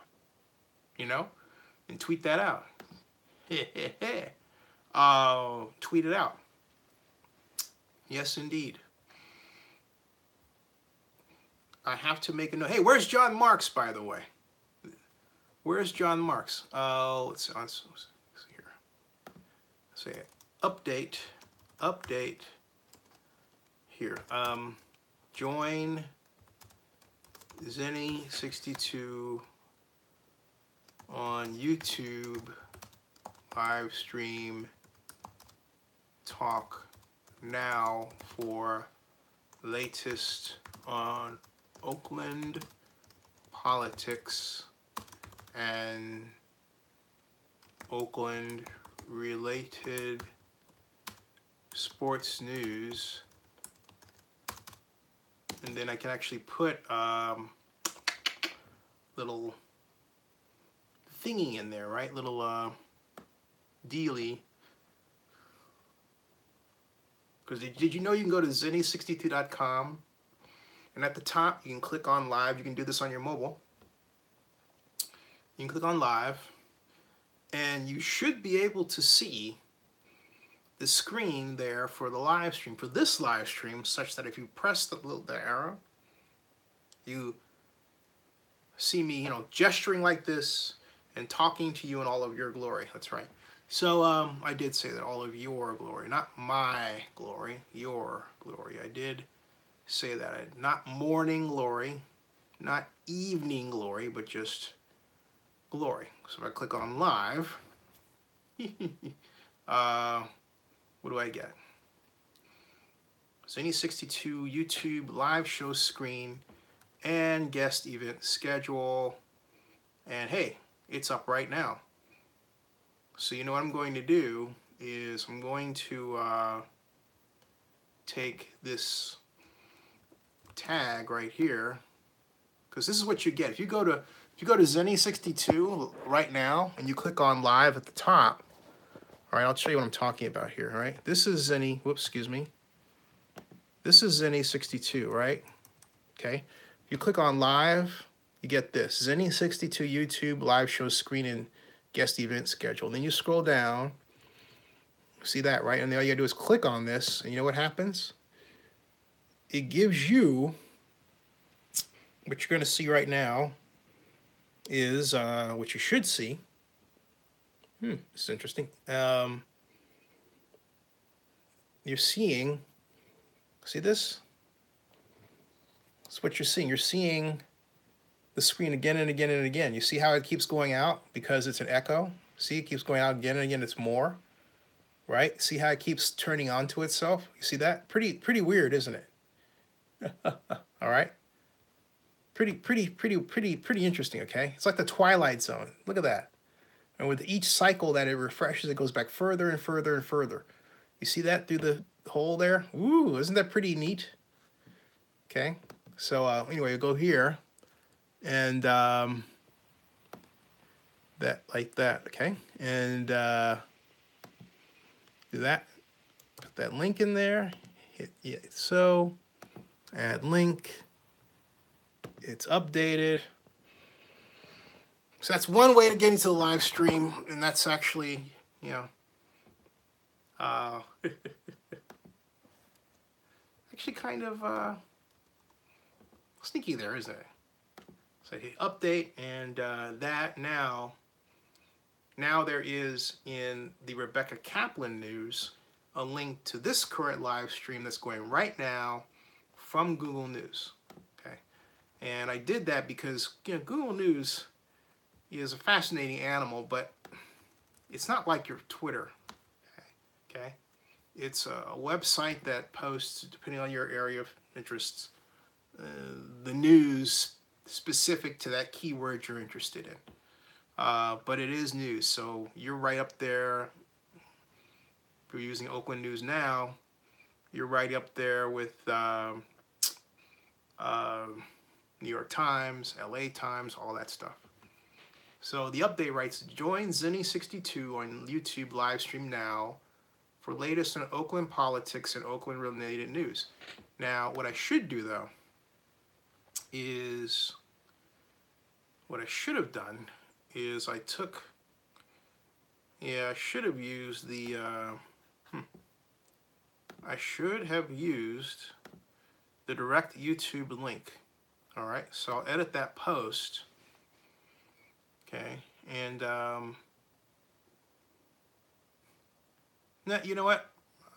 and tweet that out. Tweet it out. Yes, indeed. I have to make a note. Hey, where's John Marks, by the way? Where's John Marks? Let's see here. Let's say update here. Join Zenny62 on YouTube live stream talk now for latest on Oakland politics and Oakland related sports news. And then I can actually put little thingy in there, right? Little dealy. Because did you know you can go to zenny62.com and at the top you can click on live. You can do this on your mobile. You can click on live and you should be able to see the screen there for the live stream, for this live stream, such that if you press the arrow, you see me, gesturing like this and talking to you in all of your glory. That's right. So I did say that all of your glory, not my glory, your glory. I did say that. Not morning glory, not evening glory, but just glory. So if I click on live, what do I get? Zenny62 YouTube live show screen and guest event schedule. And hey, it's up right now. So you know what I'm going to do is I'm going to take this tag right here, because this is what you get. If you go to Zenny62 right now and you click on live at the top, all right, I'll show you what I'm talking about here, all right? This is Zenny, This is Zenny62, right? Okay. If you click on live, you get this. Zenny62 YouTube live show screen and guest event schedule. And then you scroll down. See that, right? And then all you gotta do is click on this, and you know what happens? It gives you, what you're gonna see right now is what you should see. This is interesting. You're seeing, see this? That's what you're seeing. You're seeing the screen again and again and again. You see how it keeps going out because it's an echo? See, it keeps going out again and again. It's more, right? See how it keeps turning onto itself? You see that? Pretty weird, isn't it? All right. Pretty interesting, okay? It's like the Twilight Zone. Look at that. And with each cycle that it refreshes, it goes back further and further and further. You see that through the hole there? Ooh, isn't that pretty neat? Okay, so anyway, you go here, and that like that, okay? And do that, put that link in there, hit so, add link, it's updated. So that's one way to get into the live stream, and that's actually, you know, actually kind of sneaky there, isn't it? So hit update, and that now there is in the Rebecca Kaplan news a link to this current live stream that's going right now from Google News. Okay, and I did that because, you know, Google News is a fascinating animal, but it's not like your Twitter. Okay, it's a website that posts, depending on your area of interests, the news specific to that keyword you're interested in. But it is news, so you're right up there. If you're using Oakland News now, you're right up there with New York Times, LA Times, all that stuff. So the update writes, join Zinni62 on YouTube live stream now for latest on Oakland politics and Oakland related news. Now, what I should do though is, what I should have done is I should have used the, I should have used the direct YouTube link. All right, so I'll edit that post. Okay, and you know what?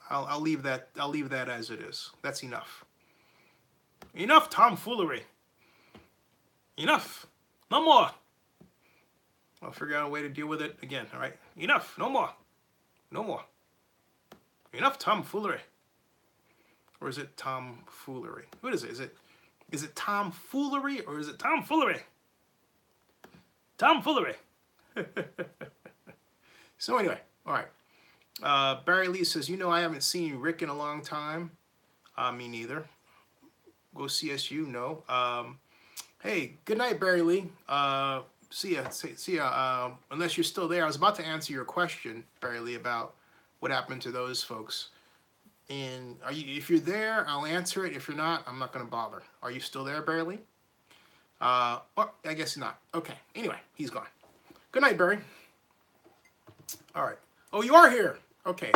I'll leave that. I'll leave that as it is. That's enough. Enough tomfoolery. Enough. No more. I'll figure out a way to deal with it again. All right. Enough. No more. No more. Enough tomfoolery. Or is it tomfoolery? What is it? Is it tomfoolery or is it tomfoolery? Tomfoolery. So anyway, all right. Barry Lee says, you know, I haven't seen Rick in a long time. Me neither. Go CSU, no. Hey, good night, Barry Lee. See ya. Unless you're still there, I was about to answer your question, Barry Lee, about what happened to those folks. And if you're there, I'll answer it. If you're not, I'm not going to bother. Are you still there, Barry Lee? Well, I guess not. Okay. Anyway, he's gone. Good night, Barry. All right. Oh, you are here. Okay.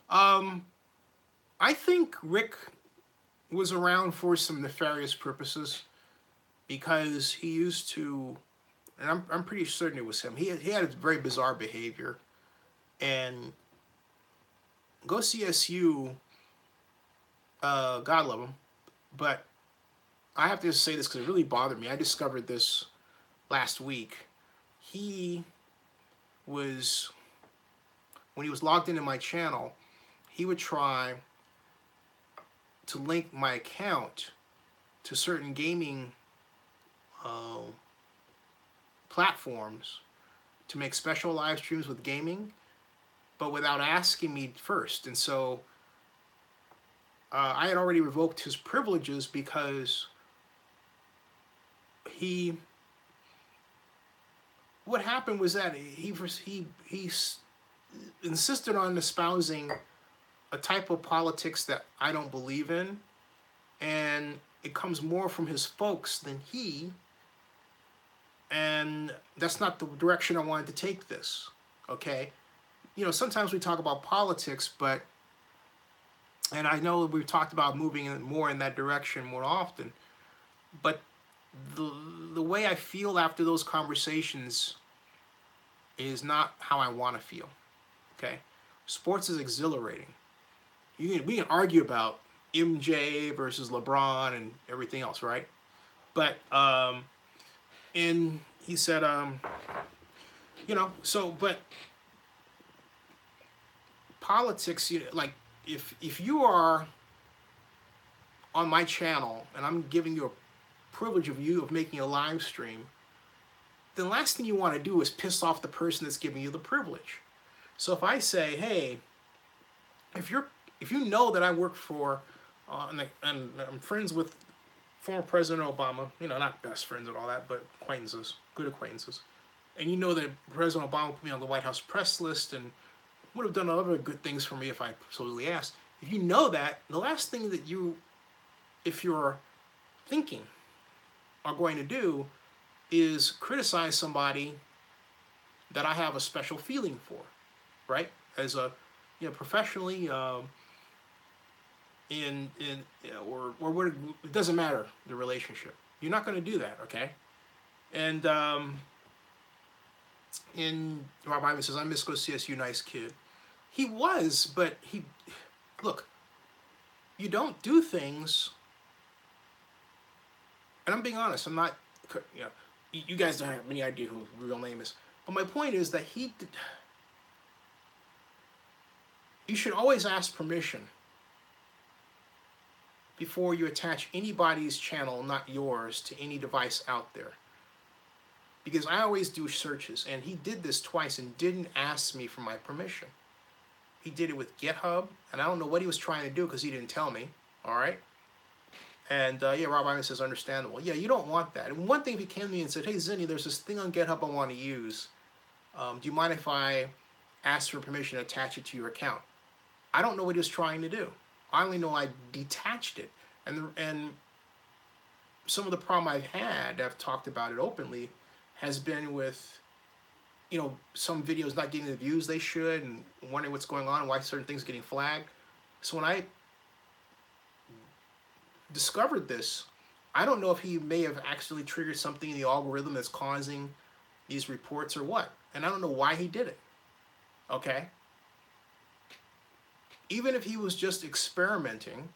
I think Rick was around for some nefarious purposes because he used to, and I'm pretty certain it was him. He had a very bizarre behavior, and go CSU. God love him, but I have to just say this because it really bothered me. I discovered this last week. He was, when he was logged into my channel, he would try to link my account to certain gaming platforms to make special live streams with gaming, but without asking me first. And so I had already revoked his privileges because what happened was that he insisted on espousing a type of politics that I don't believe in, and it comes more from his folks than he, and that's not the direction I wanted to take this, okay? You know, sometimes we talk about politics, but, and I know we've talked about moving more in that direction more often, but the way I feel after those conversations is not how I want to feel, okay? Sports is exhilarating. We can argue about MJ versus LeBron and everything else, right? But, and he said, you know, so, but politics, you know, like, if you are on my channel and I'm giving you a privilege of making a live stream, the last thing you want to do is piss off the person that's giving you the privilege. So if I say, hey, if you know that I work for, and I'm friends with former President Obama, you know, not best friends and all that, but acquaintances, good acquaintances, and you know that President Obama put me on the White House press list and would have done other good things for me if I supposedly asked. If you know that, the last thing that you, if you're thinking, are going to do is criticize somebody that I have a special feeling for, right? As a, you know, professionally, in or what, it doesn't matter the relationship. You're not going to do that, okay? And in Rob Ivan says, "I miss go CSU, nice kid." He was, but he, look, you don't do things, and I'm being honest. I'm not, you know, you guys don't have any idea who his real name is. But my point is that you should always ask permission before you attach anybody's channel, not yours, to any device out there. Because I always do searches, and he did this twice and didn't ask me for my permission. He did it with GitHub, and I don't know what he was trying to do because he didn't tell me, all right? And yeah, Rob Ivan says, understandable. Yeah, you don't want that. And one thing, if he came to me and said, hey, Zinni, there's this thing on GitHub I want to use. Do you mind if I ask for permission to attach it to your account? I don't know what he was trying to do. I only know I detached it. And some of the problem I've had, I've talked about it openly, has been with, you know, some videos not getting the views they should and wondering what's going on and why certain things are getting flagged. So when I discovered this, I don't know if he may have actually triggered something in the algorithm that's causing these reports or what. And I don't know why he did it, okay? Even if he was just experimenting,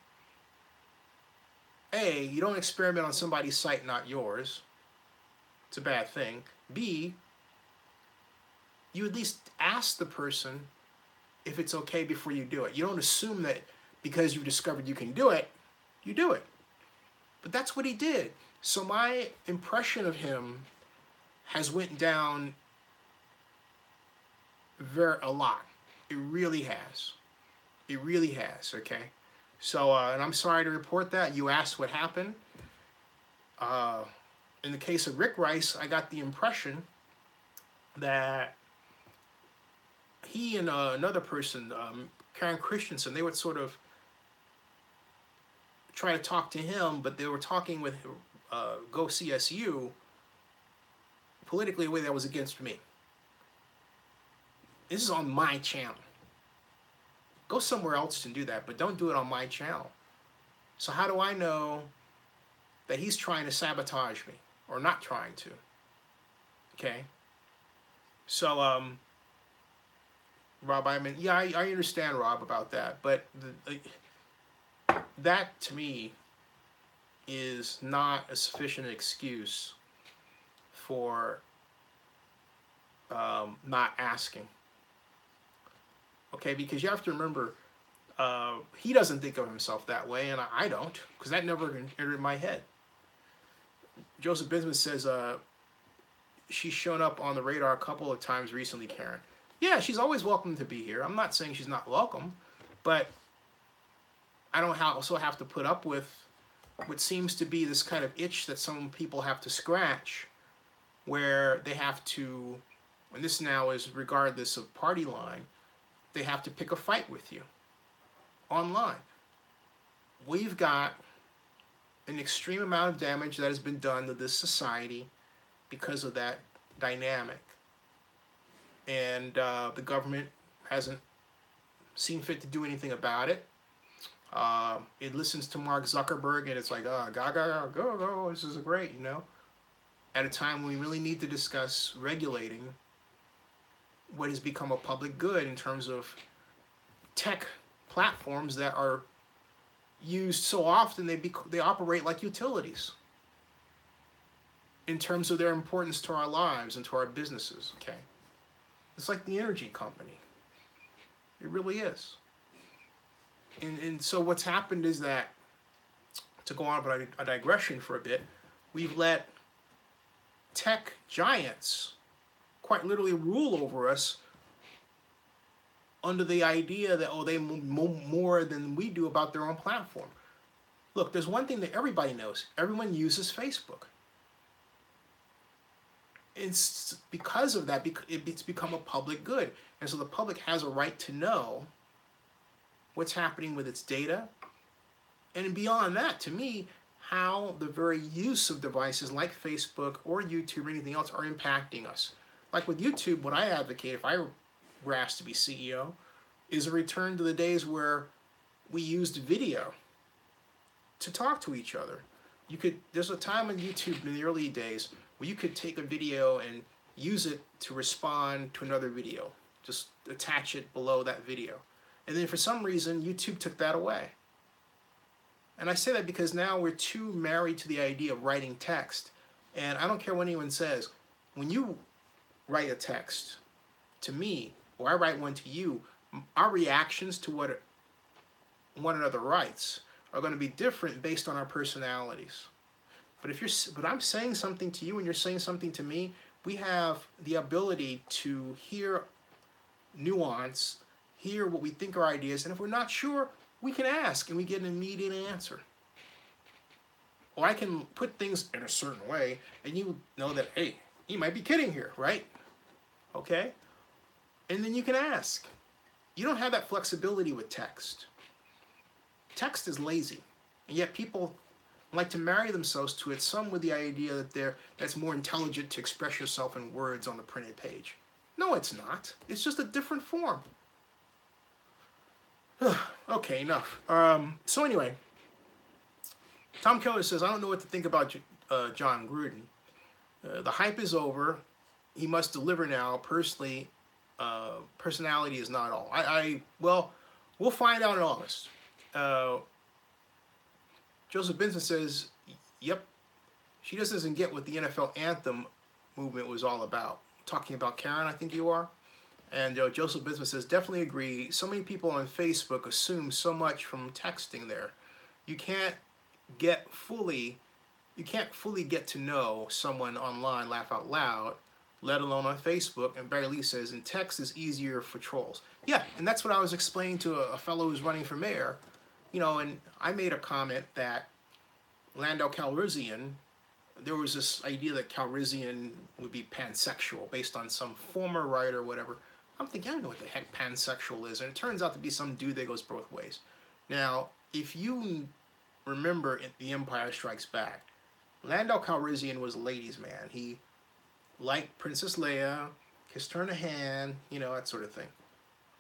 A, you don't experiment on somebody's site, not yours. It's a bad thing. B, you at least ask the person if it's okay before you do it. You don't assume that because you discovered you can do it, you do it. But that's what he did. So my impression of him has went down a lot. It really has. It really has, okay? So, and I'm sorry to report that. You asked what happened. In the case of Rick Rice, I got the impression that he and another person, Karen Christensen, they would sort of try to talk to him, but they were talking with Go CSU politically in a way that was against me. This is on my channel. Go somewhere else to do that, but don't do it on my channel. So how do I know that he's trying to sabotage me or not trying to? Okay. So, Rob, I mean, yeah, I understand, Rob, about that, but that to me is not a sufficient excuse for not asking. Okay, because you have to remember, he doesn't think of himself that way, and I don't, because that never entered my head. Joseph Bismuth says, she's shown up on the radar a couple of times recently, Karen. Yeah, she's always welcome to be here. I'm not saying she's not welcome, but I don't also have to put up with what seems to be this kind of itch that some people have to scratch, where they have to, and this now is regardless of party line, they have to pick a fight with you online. We've got an extreme amount of damage that has been done to this society because of that dynamic. And the government hasn't seen fit to do anything about it. It listens to Mark Zuckerberg and it's like, oh, go, this is great, you know? At a time when we really need to discuss regulating what has become a public good in terms of tech platforms that are used so often they operate like utilities in terms of their importance to our lives and to our businesses, okay? It's like the energy company. It really is. And so what's happened is that, to go on about a digression for a bit, we've let tech giants quite literally rule over us under the idea that, oh, they know more than we do about their own platform. Look, there's one thing that everybody knows. Everyone uses Facebook. It's because of that, it's become a public good. And so the public has a right to know what's happening with its data. And beyond that, to me, how the very use of devices like Facebook or YouTube or anything else are impacting us. Like with YouTube, what I advocate, if I were asked to be CEO, is a return to the days where we used video to talk to each other. There's a time on YouTube in the early days where you could take a video and use it to respond to another video. Just attach it below that video. And then for some reason, YouTube took that away. And I say that because now we're too married to the idea of writing text. And I don't care what anyone says. When you write a text to me, or I write one to you, our reactions to what one another writes are going to be different based on our personalities. But I'm saying something to you and you're saying something to me, we have the ability to hear nuance, hear what we think are ideas, and if we're not sure, we can ask and we get an immediate answer. Or I can put things in a certain way and you know that, hey, he might be kidding here, right? Okay? And then you can ask. You don't have that flexibility with text. Text is lazy, and yet people like to marry themselves to it, some with the idea that that's more intelligent to express yourself in words on the printed page. No, it's not. It's just a different form. Okay, enough. So anyway, Tom Keller says, I don't know what to think about John Gruden. The hype is over. He must deliver now. Personally, personality is not all. Well, we'll find out in August. Joseph Benson says, yep, she just doesn't get what the NFL anthem movement was all about. Talking about Karen, I think you are. And Joseph Benson says, definitely agree. So many people on Facebook assume so much from texting there. You can't fully get to know someone online, laugh out loud, let alone on Facebook. And Barry Lee says, and text is easier for trolls. Yeah, and that's what I was explaining to a fellow who's running for mayor. You know, and I made a comment that Landau Calrissian, there was this idea that Calrissian would be pansexual based on some former writer or whatever. I'm thinking, I don't know what the heck pansexual is. And it turns out to be some dude that goes both ways. Now, if you remember in The Empire Strikes Back, Landau Calrissian was a ladies' man. He liked Princess Leia, kissed her in the hand, you know, that sort of thing.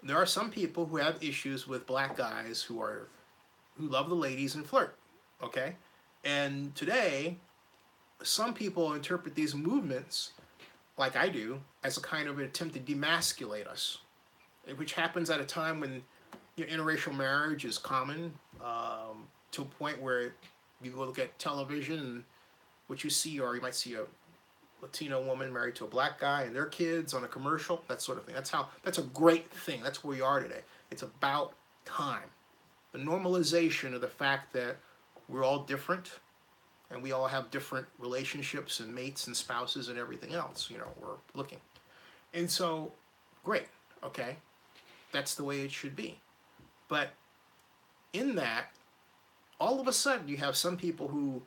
There are some people who have issues with black guys who love the ladies and flirt, okay? And today, some people interpret these movements, like I do, as a kind of an attempt to demasculate us, which happens at a time when interracial marriage is common, to a point where you go look at television and what you see, or you might see a Latino woman married to a black guy and their kids on a commercial, that sort of thing. That's a great thing. That's where we are today. It's about time. The normalization of the fact that we're all different and we all have different relationships and mates and spouses and everything else, you know, we're looking. And so, great, okay, that's the way it should be. But in that, all of a sudden you have some people who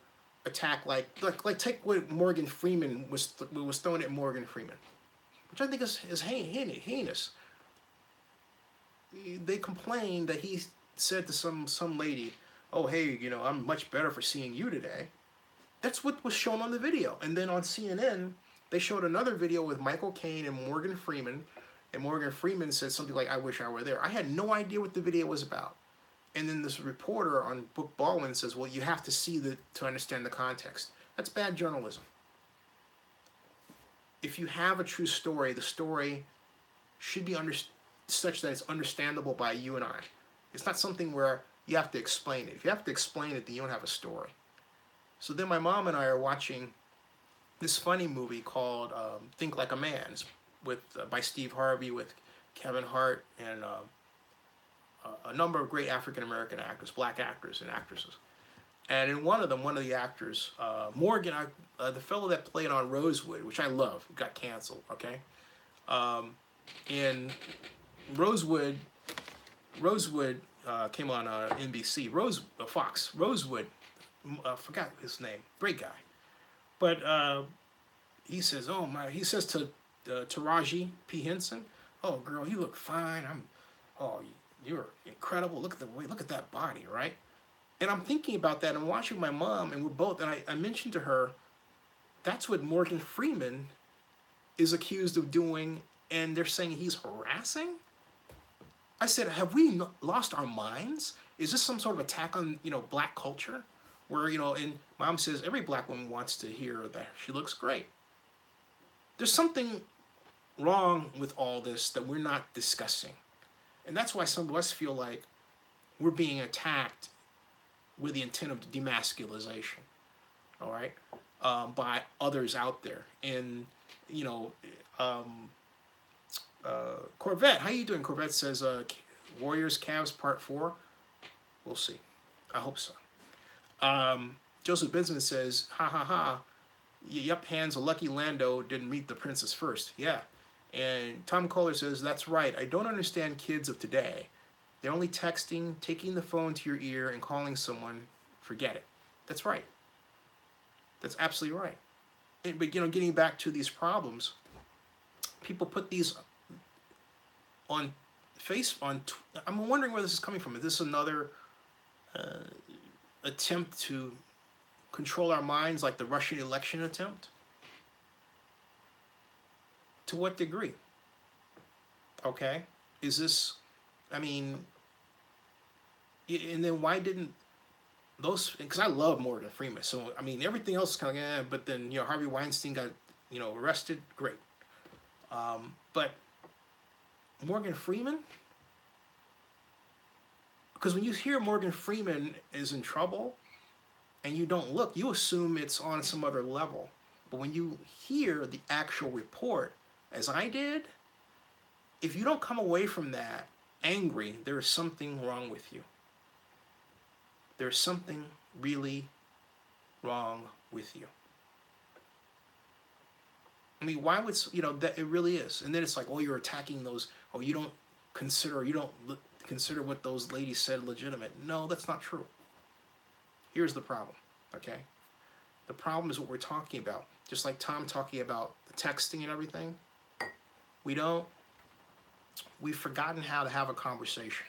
attack, like take what Morgan Freeman was thrown at Morgan Freeman, which I think is heinous. They complained that he said to some lady, oh, hey, you know, I'm much better for seeing you today. That's what was shown on the video. And then on CNN, they showed another video with Michael Caine and Morgan Freeman. And Morgan Freeman said something like, I wish I were there. I had no idea what the video was about. And then this reporter on Book Baldwin says, well, you have to see to understand the context. That's bad journalism. If you have a true story, the story should be such that it's understandable by you and I. It's not something where you have to explain it. If you have to explain it, then you don't have a story. So then my mom and I are watching this funny movie called Think Like a Man, by Steve Harvey, with Kevin Hart and a number of great African-American actors, black actors and actresses. And in one of the actors, Morgan, the fellow that played on Rosewood, which I love, got canceled, okay? And Rosewood came on NBC. Fox. Rosewood, forgot his name. Great guy. But he says, "Oh my," he says to Taraji P Henson, "Oh girl, you look fine. Oh, you're incredible. Look at the way. Look at that body, right?" And I'm thinking about that. I'm watching my mom, and we're both. And I mentioned to her, that's what Morgan Freeman is accused of doing, and they're saying he's harassing. I said, have we lost our minds? Is this some sort of attack on, black culture? Where, and mom says every black woman wants to hear that she looks great. There's something wrong with all this that we're not discussing. And that's why some of us feel like we're being attacked with the intent of demasculization, all right, by others out there. And, Corvette, how you doing? Corvette says, Warriors Cavs Part 4. We'll see. I hope so. Joseph Benson says, ha ha ha. Yep, Hans, a lucky Lando didn't meet the princess first. Yeah. And Tom Kohler says, that's right. I don't understand kids of today. They're only texting, taking the phone to your ear, and calling someone. Forget it. That's right. That's absolutely right. But, getting back to these problems, people put these on I'm wondering where this is coming from. Is this another attempt to control our minds, like the Russian election attempt? To what degree? Okay. Is this, and then why didn't those, because I love Morgan Freeman, so everything else is kind of, but then Harvey Weinstein got arrested, great. But Morgan Freeman, because when you hear Morgan Freeman is in trouble and you don't look, you assume it's on some other level. But when you hear the actual report, as I did, if you don't come away from that angry, there is something wrong with you. There's something really wrong with you. Why would, that it really is. And then it's like, oh, you're attacking those, oh, you don't consider what those ladies said legitimate. No, that's not true. Here's the problem, okay? The problem is what we're talking about. Just like Tom talking about the texting and everything, we've forgotten how to have a conversation,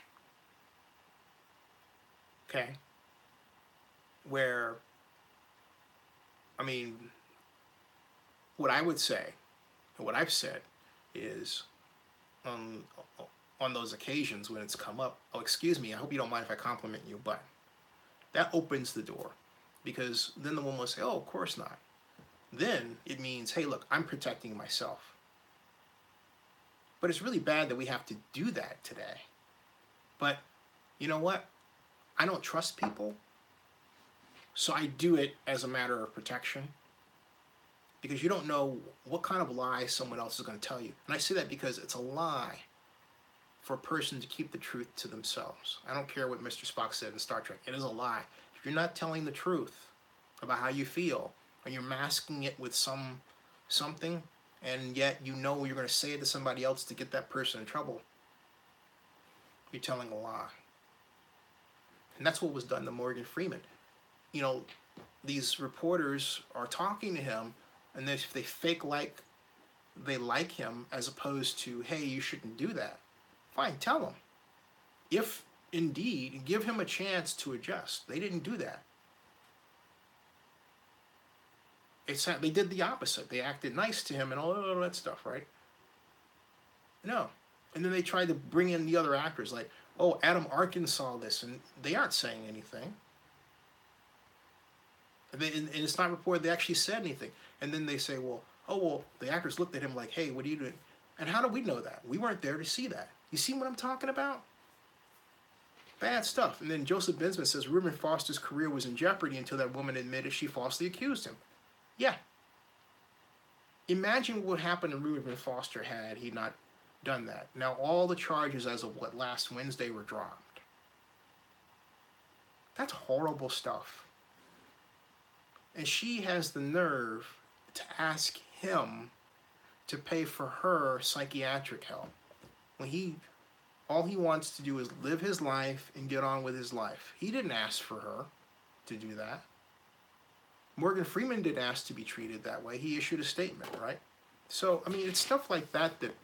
okay? Where, what I would say, and what I've said, is on those occasions when it's come up, oh, excuse me, I hope you don't mind if I compliment you, but that opens the door, because then the woman will say, oh, of course not. Then it means, hey, look, I'm protecting myself. But it's really bad that we have to do that today. But you know what? I don't trust people, so I do it as a matter of protection, because you don't know what kind of lie someone else is going to tell you. And I say that because it's a lie for a person to keep the truth to themselves. I don't care what Mr. Spock said in Star Trek. It is a lie. If you're not telling the truth about how you feel, or you're masking it with something, and yet you're going to say it to somebody else to get that person in trouble, you're telling a lie. And that's what was done to Morgan Freeman. These reporters are talking to him, and if they fake like they like him, as opposed to, hey, you shouldn't do that, fine, tell him. If indeed, give him a chance to adjust. They didn't do that. They did the opposite. They acted nice to him and all that stuff, right? No. And then they tried to bring in the other actors, like, oh, Adam Arkin saw this, and they aren't saying anything. And it's not reported they actually said anything. And then they say, well, the actors looked at him like, hey, what are you doing? And how do we know that? We weren't there to see that. You see what I'm talking about? Bad stuff. And then Joseph Bensman says, Reuben Foster's career was in jeopardy until that woman admitted she falsely accused him. Yeah. Imagine what would happen to Reuben Foster had he not done that. Now, all the charges as of last Wednesday were dropped. That's horrible stuff. And she has the nerve to ask him to pay for her psychiatric help when he All he wants to do is live his life and get on with his life. He didn't ask for her to do that. Morgan Freeman didn't ask to be treated that way. He issued a statement, right? So, I mean, it's stuff like that that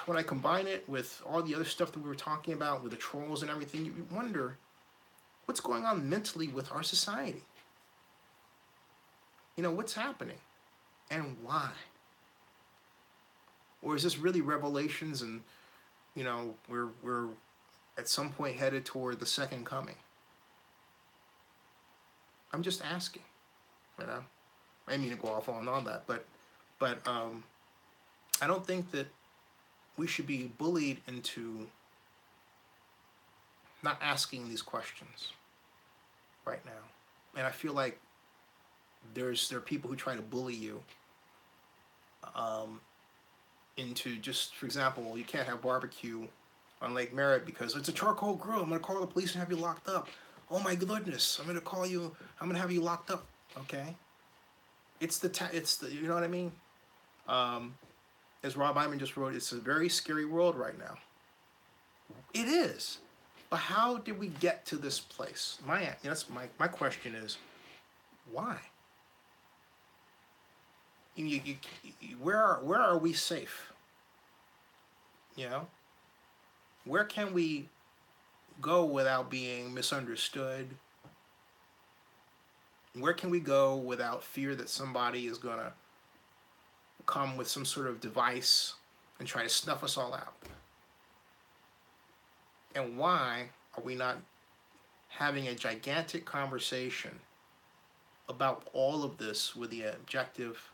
when I combine it with all the other stuff that we were talking about, with the trolls and everything, you wonder what's going on mentally with our society. You know, what's happening and why? Or is this really Revelations and, you know, we're at some point headed toward the second coming? I'm just asking, you know. I didn't mean to go off on all that, but I don't think that we should be bullied into not asking these questions right now. And I feel like there are people who try to bully you into just, for example, you can't have barbecue on Lake Merritt because it's a charcoal grill. I'm going to call the police and have you locked up. Oh my goodness, I'm going to call you. I'm going to have you locked up. Okay. It's the you know what I mean? As Rob Iman just wrote, it's a very scary world right now. It is. But how did we get to this place? That's my question is, why? Where are we safe? You know? Where can we go without being misunderstood? Where can we go without fear that somebody is going to come with some sort of device and try to snuff us all out? And why are we not having a gigantic conversation about all of this with the objective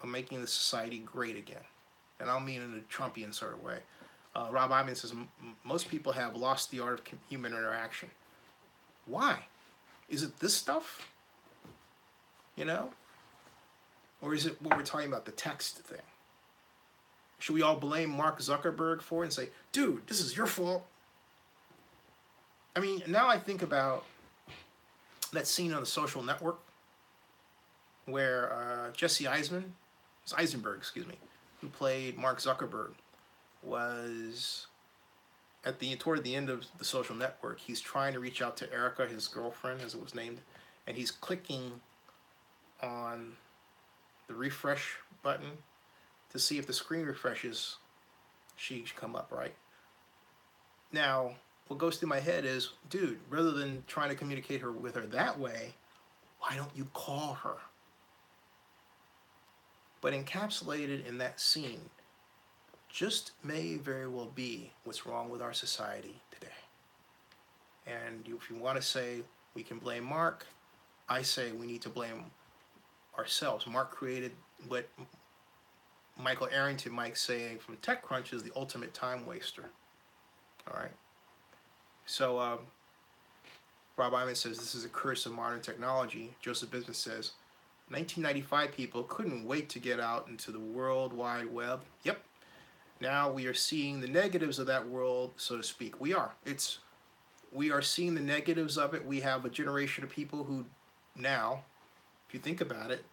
of making the society great again? And I don't mean in a Trumpian sort of way. Rob Iman says most people have lost the art of human interaction. Why? Is it this stuff? You know? Or is it what we're talking about, the text thing? Should we all blame Mark Zuckerberg for it and say, dude, this is your fault? I mean, now I think about that scene on The Social Network where Jesse Eisenberg, who played Mark Zuckerberg, was toward the end of The Social Network. He's trying to reach out to Erica, his girlfriend, as it was named, and he's clicking on the refresh button to see if the screen refreshes, she should come up, right? Now, what goes through my head is, dude, rather than trying to communicate with her that way, why don't you call her? But encapsulated in that scene just may very well be what's wrong with our society today. And if you want to say we can blame Mark, I say we need to blame ourselves. Mark created what Michael Arrington might say from TechCrunch is the ultimate time waster. All right. So Rob Iman says this is a curse of modern technology. Joseph Business says 1995 people couldn't wait to get out into the World Wide Web. Yep. Now we are seeing the negatives of that world, so to speak. We are seeing the negatives of it. We have a generation of people who now, if you think about it,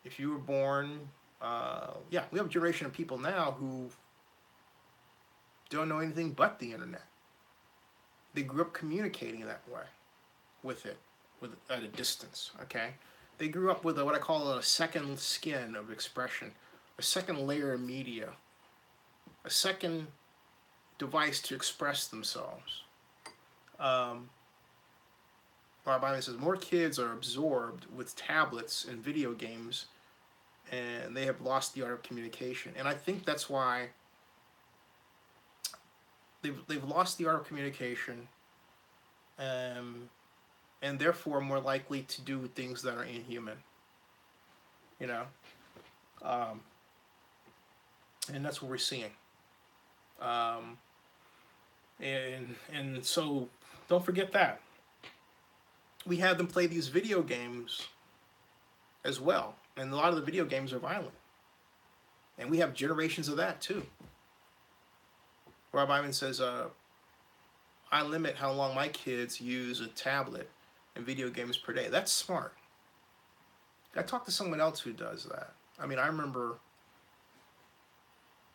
if you were born, we have a generation of people now who don't know anything but the internet. They grew up communicating that way, at a distance, okay? They grew up with what I call a second skin of expression, a second layer of media, a second device to express themselves. Rob Iman says more kids are absorbed with tablets and video games, and they have lost the art of communication. And I think that's why they've lost the art of communication, and therefore more likely to do things that are inhuman. You know, and that's what we're seeing. And so don't forget that. We have them play these video games as well. And a lot of the video games are violent. And we have generations of that too. Rob Iman says, I limit how long my kids use a tablet and video games per day. That's smart. I talked to someone else who does that. I mean, I remember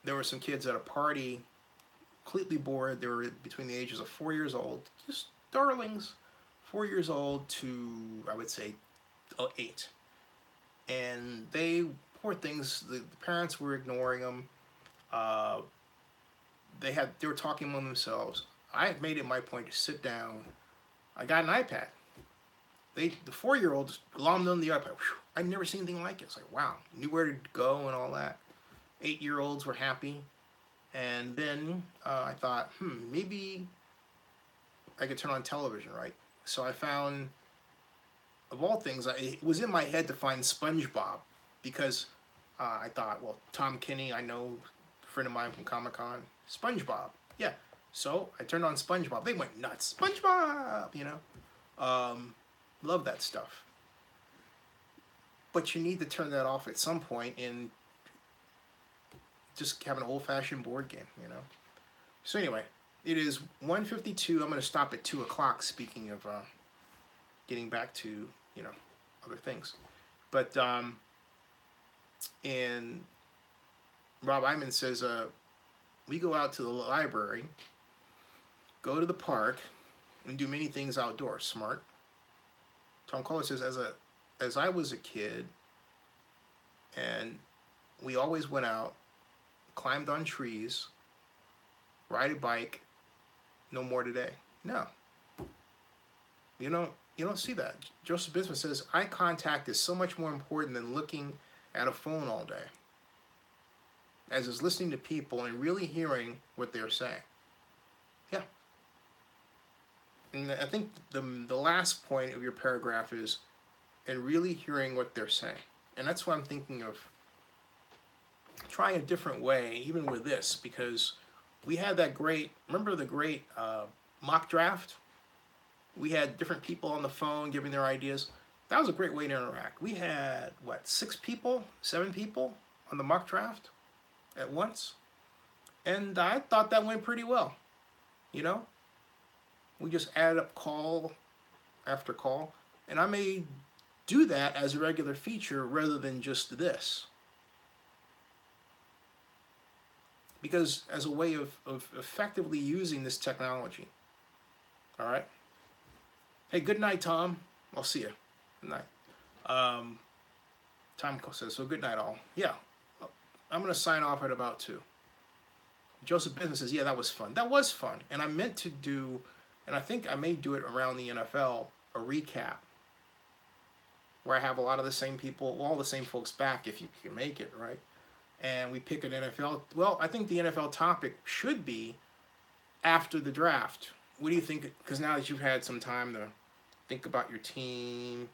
there were some kids at a party, completely bored. They were between the ages of 4 years old, just darlings, 4 years old to, I would say, 8. And they, poor things, the parents were ignoring them. Uh, they were talking among themselves. I had made it my point to sit down. I got an iPad. The 4-year-olds glommed on the iPad. Whew, I'd never seen anything like it. It's like, wow, knew where to go and all that. 8-year-olds were happy. And then I thought, maybe I could turn on television, right? So I found, of all things, it was in my head to find SpongeBob, because I thought, well, Tom Kinney, I know, a friend of mine from Comic-Con, SpongeBob, yeah. So I turned on SpongeBob. They went nuts. SpongeBob, love that stuff. But you need to turn that off at some point and just have an old-fashioned board game, So anyway, it is 1:52. I'm going to stop at 2 o'clock, speaking of getting back to, other things. But, and Rob Iman says, we go out to the library, go to the park, and do many things outdoors. Smart. Tom Kohler says, as I was a kid, and we always went out, climbed on trees, ride a bike, no more today. No. You don't see that. Joseph Bismuth says, eye contact is so much more important than looking at a phone all day, as is listening to people and really hearing what they're saying. Yeah. And I think the last point of your paragraph is, and really hearing what they're saying. And that's why I'm thinking of trying a different way, even with this, because we had that great, remember the great mock draft? We had different people on the phone giving their ideas. That was a great way to interact. We had, 7 people on the mock draft at once? And I thought that went pretty well, We just added up call after call. And I may do that as a regular feature rather than just this. Because as a way of effectively using this technology. All right? Hey, good night, Tom. I'll see you. Good night. Tom says, so good night, all. Yeah, I'm going to sign off at about 2. Joseph Business says, yeah, that was fun. That was fun. And I meant to do, and I think I may do it around the NFL, a recap, where I have a lot of the same people, all the same folks back, if you can make it, right? And we pick an NFL. Well, I think the NFL topic should be after the draft. What do you think? Because now that you've had some time to think about your team,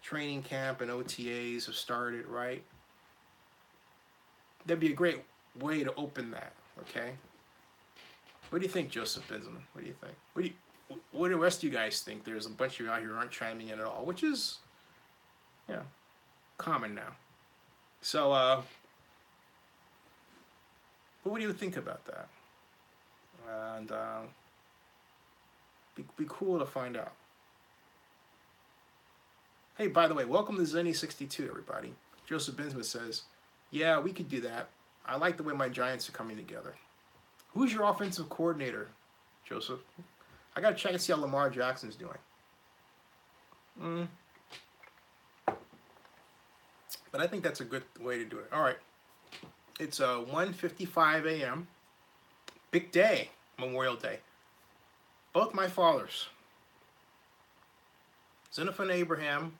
training camp and OTAs have started, right? That'd be a great way to open that, okay? What do you think, Joseph Benjamin? What do you think? What do the rest of you guys think? There's a bunch of you out here who aren't chiming in at all, which is, common now. So, but what do you think about that? And be cool to find out. Hey, by the way, welcome to Zenny62, everybody. Joseph Binsman says, yeah, we could do that. I like the way my Giants are coming together. Who's your offensive coordinator, Joseph? I got to check and see how Lamar Jackson's doing. But I think that's a good way to do it. All right. It's 1:55 a.m. Big day, Memorial Day. Both my fathers, Xenophon Abraham,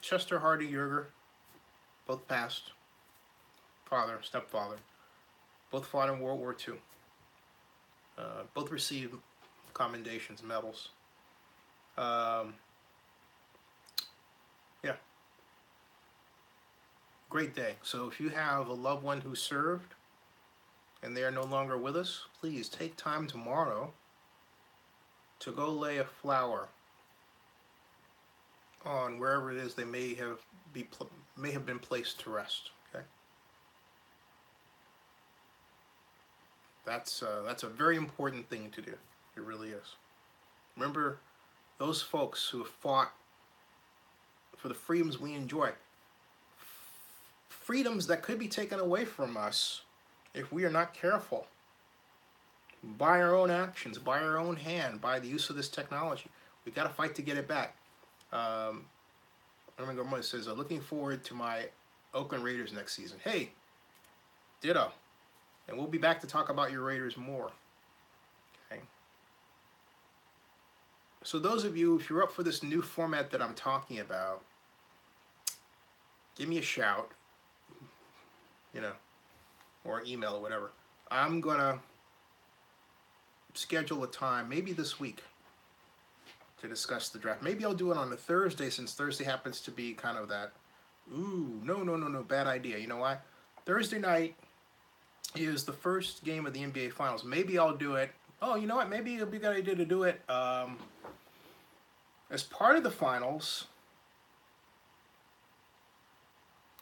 Chester Hardy Yerger, both passed. Father, stepfather, both fought in World War II. Both received commendations, medals. Yeah. Great day. So if you have a loved one who served and they are no longer with us, please take time tomorrow to go lay a flower on wherever it is they may have been placed to rest. Okay. That's a very important thing to do. It really is. Remember those folks who have fought for the freedoms we enjoy. freedoms that could be taken away from us if we are not careful. By our own actions, by our own hand, by the use of this technology. We got to fight to get it back. It says, looking forward to my Oakland Raiders next season. Hey, ditto. And we'll be back to talk about your Raiders more. Okay. So those of you, if you're up for this new format that I'm talking about, give me a shout, or email or whatever. I'm going to schedule a time, maybe this week, to discuss the draft. Maybe I'll do it on a Thursday, since Thursday happens to be kind of that, no, bad idea. You know why? Thursday night is the first game of the NBA Finals. Maybe I'll do it. Oh, you know what? Maybe it'll be a good idea to do it as part of the Finals.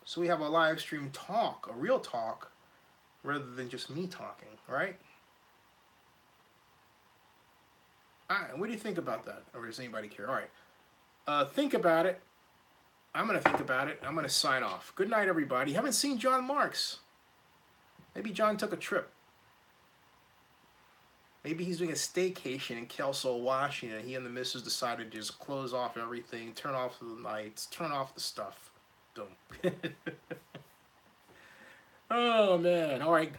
So we have a live stream talk, a real talk, rather than just me talking, right? All right, what do you think about that? Or does anybody care? All right. Think about it. I'm going to think about it. I'm going to sign off. Good night, everybody. Haven't seen John Marks. Maybe John took a trip. Maybe he's doing a staycation in Kelso, Washington. He and the missus decided to just close off everything, turn off the lights, turn off the stuff. Don't. Oh, man. All right.